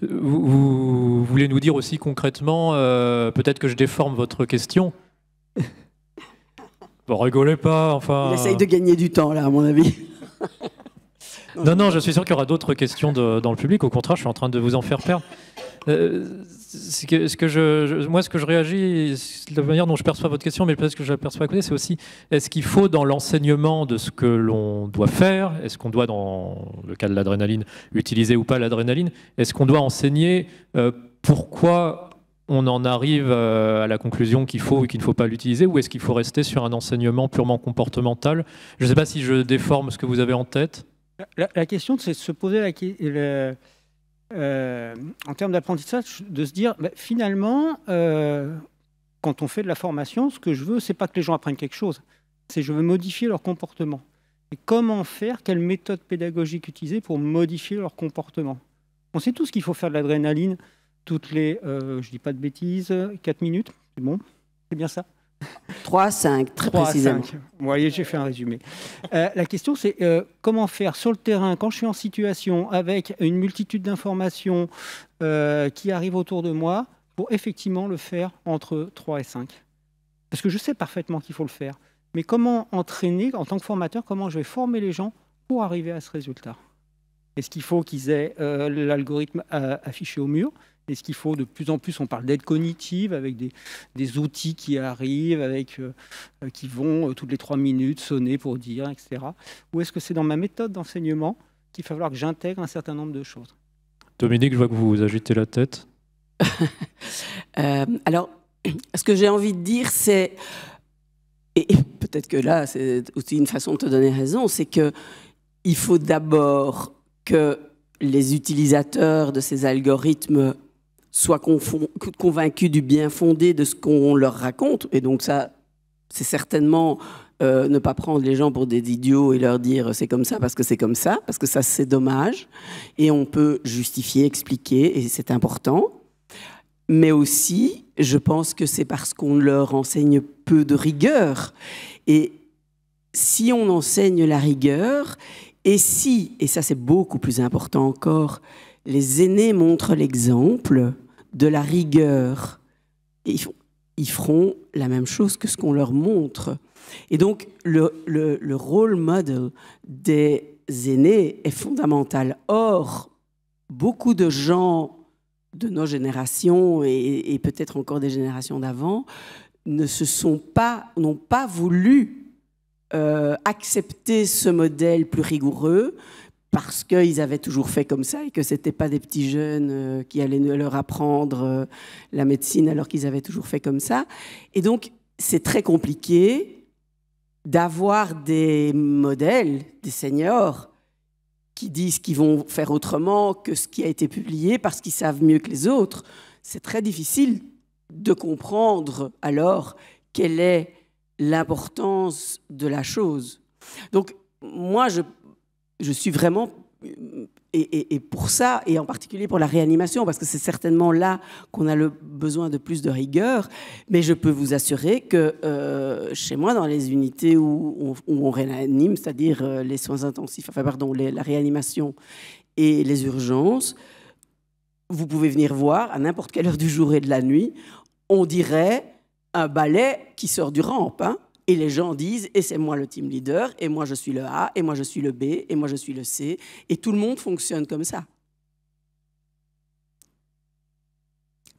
vous voulez nous dire aussi concrètement, peut-être que je déforme votre question? Bon, rigolez pas, enfin... Il essaye de gagner du temps, là, à mon avis. Non, je suis sûr qu'il y aura d'autres questions dans le public. Au contraire, je suis en train de vous en faire perdre. Moi, ce que je réagis, la manière dont je perçois votre question, mais peut-être que je la perçois à côté, c'est aussi, est-ce qu'il faut dans l'enseignement de ce que l'on doit faire, est-ce qu'on doit, dans le cas de l'adrénaline, utiliser ou pas l'adrénaline, est-ce qu'on doit enseigner pourquoi on en arrive à la conclusion qu'il faut ou qu'il ne faut pas l'utiliser, ou est-ce qu'il faut rester sur un enseignement purement comportemental? Je ne sais pas si je déforme ce que vous avez en tête. La question, c'est de se poser en termes d'apprentissage, de se dire, finalement, quand on fait de la formation, ce que je veux, c'est pas que les gens apprennent quelque chose, c'est je veux modifier leur comportement. Et comment faire, quelle méthode pédagogique utiliser pour modifier leur comportement? On sait tous qu'il faut faire de l'adrénaline toutes les, je dis pas de bêtises, 4 minutes, c'est bon, c'est bien ça? 3 à 5, très précisément. 5. Vous voyez, j'ai fait un résumé. La question, c'est comment faire sur le terrain, quand je suis en situation, avec une multitude d'informations qui arrivent autour de moi, pour effectivement le faire entre 3 et 5. Parce que je sais parfaitement qu'il faut le faire. Mais comment entraîner, en tant que formateur, comment je vais former les gens pour arriver à ce résultat? Est-ce qu'il faut qu'ils aient l'algorithme affiché au mur? Est-ce qu'il faut de plus en plus, on parle d'aide cognitive avec des outils qui arrivent, qui vont toutes les 3 minutes sonner pour dire, etc. Ou est-ce que c'est dans ma méthode d'enseignement qu'il va falloir que j'intègre un certain nombre de choses. Dominique, je vois que vous agitez la tête. Alors, ce que j'ai envie de dire, c'est, et peut-être que là, c'est aussi une façon de te donner raison, c'est qu'il faut d'abord que les utilisateurs de ces algorithmes soient convaincus du bien fondé de ce qu'on leur raconte. Et donc ça, c'est certainement ne pas prendre les gens pour des idiots et leur dire c'est comme ça, parce que ça c'est dommage. Et on peut justifier, expliquer, et c'est important. Mais aussi, je pense que c'est parce qu'on leur enseigne peu de rigueur. Et si on enseigne la rigueur, et ça c'est beaucoup plus important encore, les aînés montrent l'exemple de la rigueur, ils feront la même chose que ce qu'on leur montre. Et donc, le role model des aînés est fondamental. Or, beaucoup de gens de nos générations et peut-être encore des générations d'avant n'ont pas voulu accepter ce modèle plus rigoureux parce qu'ils avaient toujours fait comme ça et que ce n'étaient pas des petits jeunes qui allaient leur apprendre la médecine alors qu'ils avaient toujours fait comme ça. Et donc, c'est très compliqué d'avoir des modèles, des seniors, qui disent qu'ils vont faire autrement que ce qui a été publié parce qu'ils savent mieux que les autres. C'est très difficile de comprendre alors quelle est l'importance de la chose. Donc, moi, je suis vraiment... Et pour ça, et en particulier pour la réanimation, parce que c'est certainement là qu'on a le besoin de plus de rigueur, mais je peux vous assurer que chez moi, dans les unités où on réanime, c'est-à-dire les soins intensifs, la réanimation et les urgences, vous pouvez venir voir à n'importe quelle heure du jour et de la nuit, on dirait un ballet qui sort du rampe, hein. Et les gens disent, et c'est moi le team leader, et moi je suis le A, et moi je suis le B, et moi je suis le C, et tout le monde fonctionne comme ça.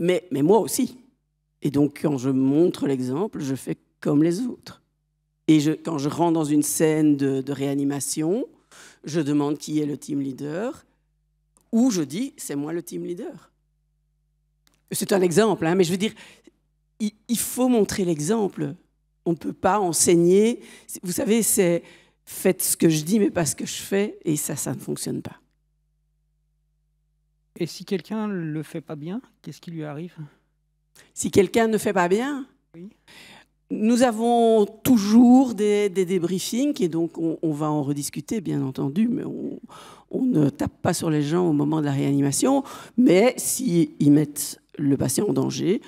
Mais moi aussi. Et donc quand je montre l'exemple, je fais comme les autres. Et quand je rentre dans une scène de réanimation, je demande qui est le team leader, ou je dis, c'est moi le team leader. C'est un exemple, hein, mais je veux dire, il faut montrer l'exemple. On ne peut pas enseigner. Vous savez, c'est faites ce que je dis, mais pas ce que je fais, et ça ne fonctionne pas. Et si quelqu'un ne le fait pas bien, qu'est-ce qui lui arrive? Si quelqu'un ne fait pas bien, oui. Nous avons toujours des débriefings, et donc on va en rediscuter, bien entendu, mais on ne tape pas sur les gens au moment de la réanimation. Mais s'ils mettent le patient en danger,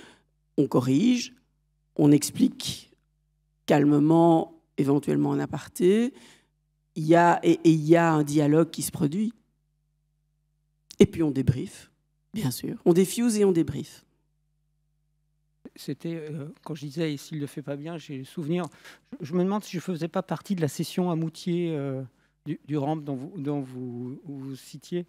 on corrige, on explique calmement, éventuellement en aparté, il y a un dialogue qui se produit. Et puis on débriefe, bien sûr. On défuse et on débriefe. C'était, quand je disais, s'il ne le fait pas bien, j'ai le souvenir, je me demande si je ne faisais pas partie de la session à Moutier du RAMP dont vous citiez.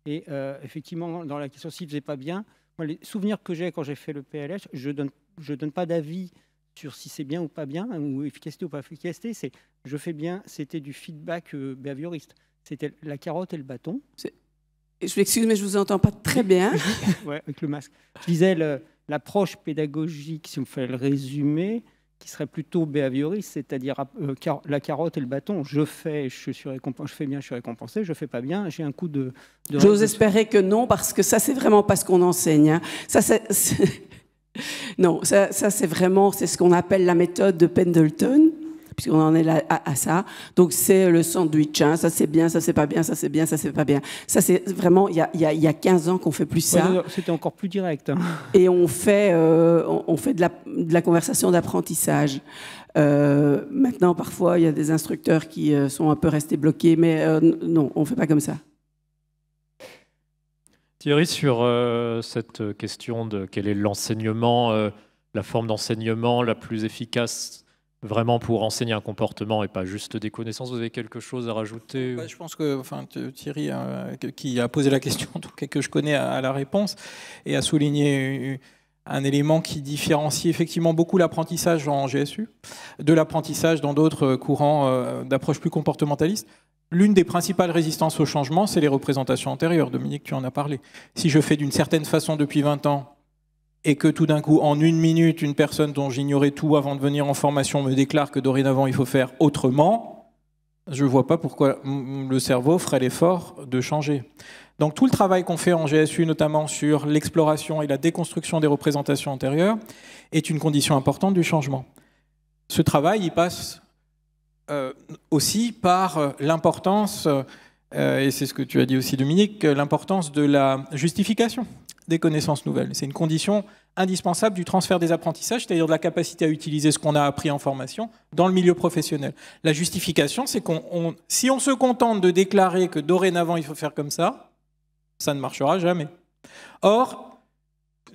Et effectivement, dans la question s'il ne faisait pas bien, moi, les souvenirs que j'ai quand j'ai fait le PLS, je donne pas d'avis sur si c'est bien ou pas bien, ou efficacité ou pas efficacité, c'est je fais bien, c'était du feedback behavioriste. C'était la carotte et le bâton. Je m'excuse, mais je ne vous entends pas très bien. Ouais, avec le masque. Je disais l'approche pédagogique, si on fait le résumé, qui serait plutôt behavioriste, c'est-à-dire la carotte et le bâton. Je fais bien, je suis récompensé. Je fais pas bien, j'ai un coup de J'ose espérer que non, parce que ça, c'est vraiment pas ce qu'on enseigne. Hein. Non, ça c'est vraiment, c'est ce qu'on appelle la méthode de Pendleton, puisqu'on en est là à ça. Donc c'est le sandwich, hein. Ça c'est bien, ça c'est pas bien, ça c'est bien, ça c'est pas bien. Ça c'est vraiment, il y a 15 ans qu'on fait plus ça. Ouais, c'était encore plus direct. Hein. Et on fait de la conversation d'apprentissage. Maintenant, parfois, il y a des instructeurs qui sont un peu restés bloqués, mais non, on fait pas comme ça. Thierry, sur cette question de quel est l'enseignement, la forme d'enseignement la plus efficace vraiment pour enseigner un comportement et pas juste des connaissances, vous avez quelque chose à rajouter? Je pense que Thierry, qui a posé la question, que je connais, a la réponse et a souligné un élément qui différencie effectivement beaucoup l'apprentissage en GSU de l'apprentissage dans d'autres courants d'approche plus comportementaliste. l'une des principales résistances au changement, c'est les représentations antérieures. Dominique, tu en as parlé. Si je fais d'une certaine façon depuis 20 ans et que tout d'un coup, en 1 minute, une personne dont j'ignorais tout avant de venir en formation me déclare que dorénavant, il faut faire autrement, je ne vois pas pourquoi le cerveau ferait l'effort de changer. Donc tout le travail qu'on fait en GSU, notamment sur l'exploration et la déconstruction des représentations antérieures, est une condition importante du changement. Ce travail, il passe aussi par l'importance, et c'est ce que tu as dit aussi Dominique, l'importance de la justification des connaissances nouvelles. C'est une condition indispensable du transfert des apprentissages, c'est-à-dire de la capacité à utiliser ce qu'on a appris en formation dans le milieu professionnel. La justification, c'est si on se contente de déclarer que dorénavant il faut faire comme ça ne marchera jamais. Or,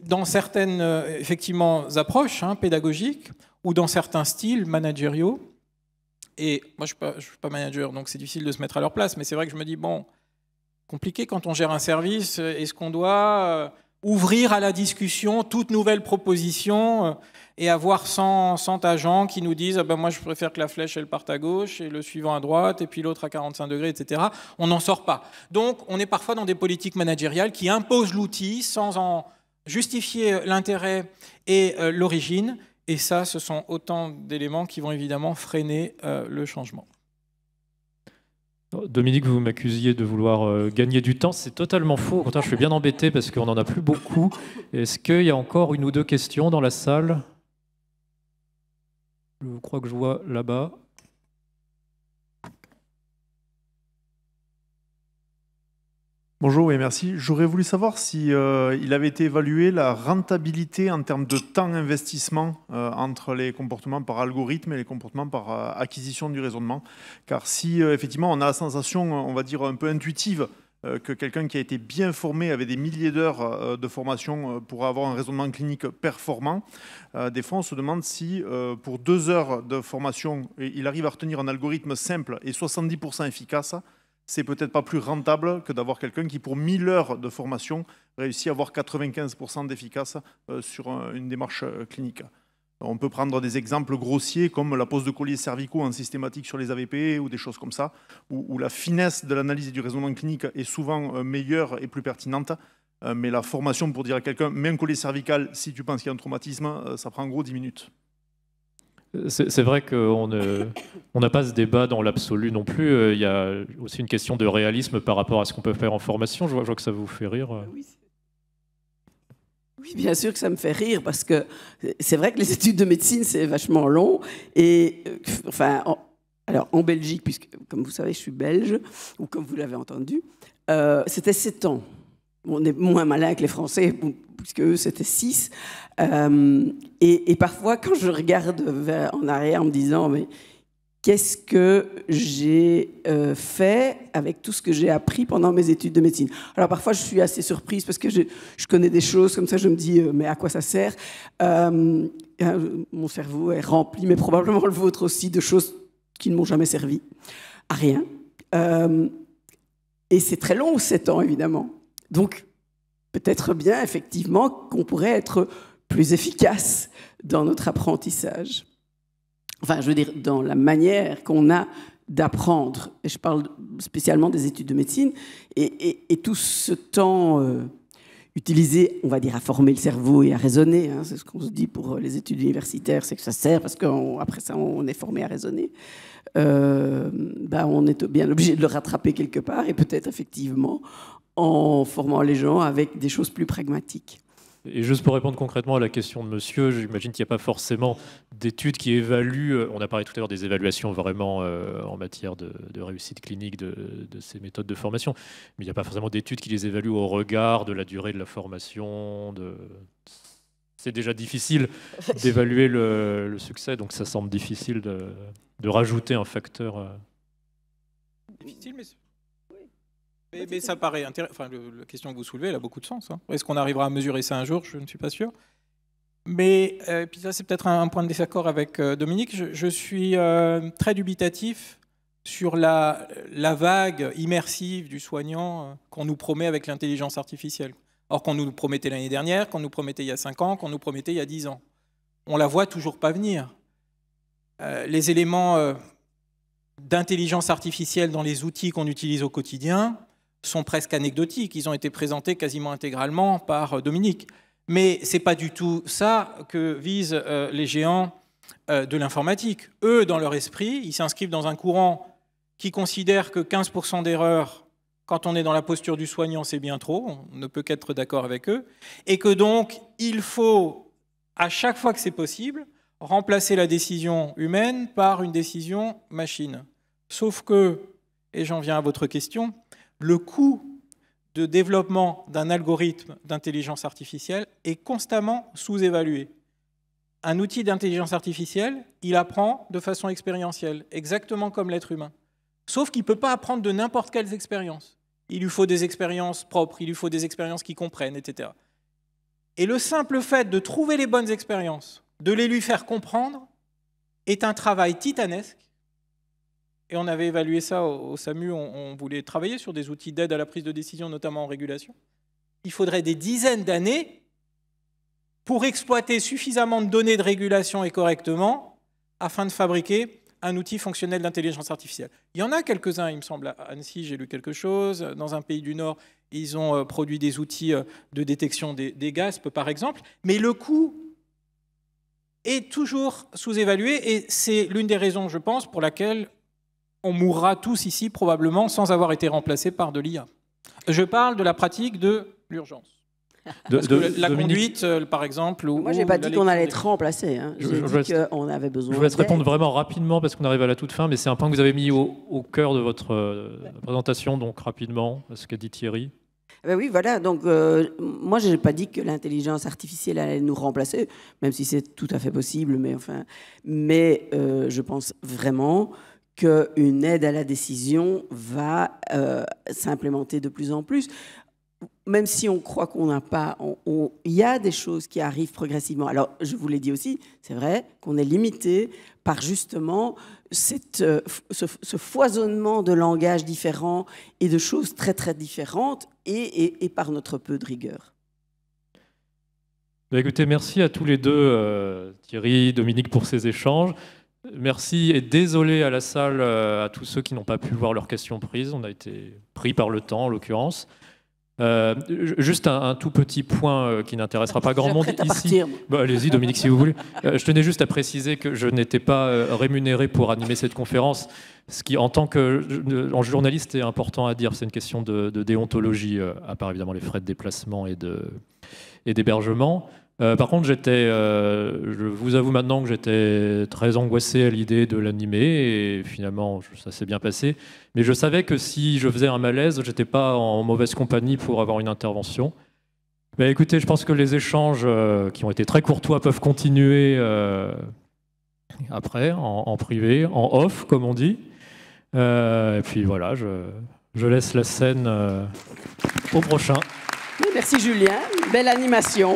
dans certaines effectivement approches pédagogiques ou dans certains styles managériaux, et moi je ne suis pas manager, donc c'est difficile de se mettre à leur place, mais c'est vrai que je me dis, bon, compliqué quand on gère un service, est-ce qu'on doit ouvrir à la discussion toute nouvelle proposition et avoir 100 agents qui nous disent moi je préfère que la flèche elle parte à gauche et le suivant à droite et puis l'autre à 45 degrés, etc. On n'en sort pas. Donc on est parfois dans des politiques managériales qui imposent l'outil sans en justifier l'intérêt et l'origine. Et ça, ce sont autant d'éléments qui vont évidemment freiner le changement. Dominique, vous m'accusiez de vouloir gagner du temps. C'est totalement faux. Au contraire, je suis bien embêté parce qu'on n'en a plus beaucoup. Est-ce qu'il y a encore 1 ou 2 questions dans la salle? Je crois que je vois là-bas. Bonjour et merci. J'aurais voulu savoir si il avait été évalué la rentabilité en termes de temps investissement entre les comportements par algorithme et les comportements par acquisition du raisonnement. Car si effectivement on a la sensation, on va dire un peu intuitive, que quelqu'un qui a été bien formé avec des milliers d'heures de formation pour avoir un raisonnement clinique performant, des fois on se demande si pour 2 heures de formation, il arrive à retenir un algorithme simple et 70% efficace. C'est peut-être pas plus rentable que d'avoir quelqu'un qui, pour 1000 heures de formation, réussit à avoir 95% d'efficace sur une démarche clinique. On peut prendre des exemples grossiers comme la pose de colliers cervicaux en systématique sur les AVP ou des choses comme ça, où la finesse de l'analyse et du raisonnement clinique est souvent meilleure et plus pertinente. Mais la formation pour dire à quelqu'un « mets un collier cervical si tu penses qu'il y a un traumatisme », ça prend en gros 10 minutes. C'est vrai qu'on n'a pas ce débat dans l'absolu non plus. Il y a aussi une question de réalisme par rapport à ce qu'on peut faire en formation. Je vois que ça vous fait rire. Oui, bien sûr que ça me fait rire parce que c'est vrai que les études de médecine, c'est vachement long. Et enfin, alors en Belgique, puisque comme vous savez, je suis belge, ou comme vous l'avez entendu, c'était 7 ans. On est moins malin que les Français, puisque eux, c'était 6. Et parfois, quand je regarde en arrière en me disant, mais qu'est-ce que j'ai fait avec tout ce que j'ai appris pendant mes études de médecine? Alors parfois, je suis assez surprise parce que je connais des choses comme ça, je me dis, mais à quoi ça sert? Mon cerveau est rempli, mais probablement le vôtre aussi, de choses qui ne m'ont jamais servi à rien. Et c'est très long, 7 ans, évidemment. Donc, peut-être bien, effectivement, qu'on pourrait être plus efficace dans notre apprentissage. Enfin, je veux dire, dans la manière qu'on a d'apprendre. Et je parle spécialement des études de médecine. Et tout ce temps utilisé, on va dire, à former le cerveau et à raisonner, hein, c'est ce qu'on se dit pour les études universitaires, c'est que ça sert, parce qu'après ça, on est formé à raisonner. On est bien obligé de le rattraper quelque part, et peut-être, effectivement, en formant les gens avec des choses plus pragmatiques. Et juste pour répondre concrètement à la question de monsieur, j'imagine qu'il n'y a pas forcément d'études qui évaluent, on a parlé tout à l'heure des évaluations vraiment en matière de réussite clinique de ces méthodes de formation, mais il n'y a pas forcément d'études qui les évaluent au regard de la durée de la formation. C'est déjà difficile d'évaluer le succès, donc ça semble difficile de rajouter un facteur. Difficile, mais ça paraît intéressant. Enfin, la question que vous soulevez, elle a beaucoup de sens. Hein. Est-ce qu'on arrivera à mesurer ça un jour? Je ne suis pas sûr. Mais puis ça, c'est peut-être un point de désaccord avec Dominique. Je suis très dubitatif sur la vague immersive du soignant qu'on nous promet avec l'intelligence artificielle. Or, qu'on nous promettait l'année dernière, qu'on nous promettait il y a 5 ans, qu'on nous promettait il y a 10 ans. On la voit toujours pas venir. Les éléments d'intelligence artificielle dans les outils qu'on utilise au quotidien sont presque anecdotiques. Ils ont été présentés quasiment intégralement par Dominique. Mais ce n'est pas du tout ça que visent les géants de l'informatique. Eux, dans leur esprit, ils s'inscrivent dans un courant qui considère que 15% d'erreurs, quand on est dans la posture du soignant, c'est bien trop, on ne peut qu'être d'accord avec eux, et que donc il faut, à chaque fois que c'est possible, remplacer la décision humaine par une décision machine. Sauf que, et j'en viens à votre question, le coût de développement d'un algorithme d'intelligence artificielle est constamment sous-évalué. Un outil d'intelligence artificielle, il apprend de façon expérientielle, exactement comme l'être humain. Sauf qu'il ne peut pas apprendre de n'importe quelles expériences. Il lui faut des expériences propres, il lui faut des expériences qui comprennent, etc. Et le simple fait de trouver les bonnes expériences, de les lui faire comprendre, est un travail titanesque. Et on avait évalué ça au SAMU, on voulait travailler sur des outils d'aide à la prise de décision, notamment en régulation. Il faudrait des dizaines d'années pour exploiter suffisamment de données de régulation et correctement afin de fabriquer un outil fonctionnel d'intelligence artificielle. Il y en a quelques-uns, il me semble, à Annecy, j'ai lu quelque chose. Dans un pays du Nord, ils ont produit des outils de détection des gaz, par exemple. Mais le coût est toujours sous-évalué et c'est l'une des raisons, je pense, pour laquelle on mourra tous ici probablement sans avoir été remplacés par de l'IA. Je parle de la pratique de l'urgence. La conduite, par exemple. Moi, je n'ai pas dit qu'on allait être remplacé. Hein. J'ai dit qu'on avait besoin. Je vais te répondre vraiment rapidement parce qu'on arrive à la toute fin, mais c'est un point que vous avez mis au cœur de votre présentation, donc rapidement, ce qu'a dit Thierry. Ben oui, voilà. Donc, moi, je n'ai pas dit que l'intelligence artificielle allait nous remplacer, même si c'est tout à fait possible. Mais je pense vraiment qu'une aide à la décision va s'implémenter de plus en plus. Même si on croit qu'on n'a pas, il y a des choses qui arrivent progressivement. Alors, je vous l'ai dit aussi, c'est vrai qu'on est limité par justement ce foisonnement de langages différents et de choses très, très différentes et par notre peu de rigueur. Écoutez, merci à tous les deux, Thierry, Dominique, pour ces échanges. Merci et désolé à la salle, à tous ceux qui n'ont pas pu voir leurs questions prises. On a été pris par le temps, en l'occurrence. Juste un tout petit point qui n'intéressera pas grand monde ici. Bah, allez-y Dominique si vous voulez. Je tenais juste à préciser que je n'étais pas rémunéré pour animer cette conférence, ce qui en tant que journaliste est important à dire. C'est une question de déontologie, à part évidemment les frais de déplacement et d'hébergement. Par contre, je vous avoue maintenant que j'étais très angoissé à l'idée de l'animer et finalement, ça s'est bien passé. Mais je savais que si je faisais un malaise, j'étais pas en mauvaise compagnie pour avoir une intervention. Mais écoutez, je pense que les échanges qui ont été très courtois peuvent continuer après, en privé, en off, comme on dit. Et puis voilà, je laisse la scène au prochain. Merci Julien, belle animation.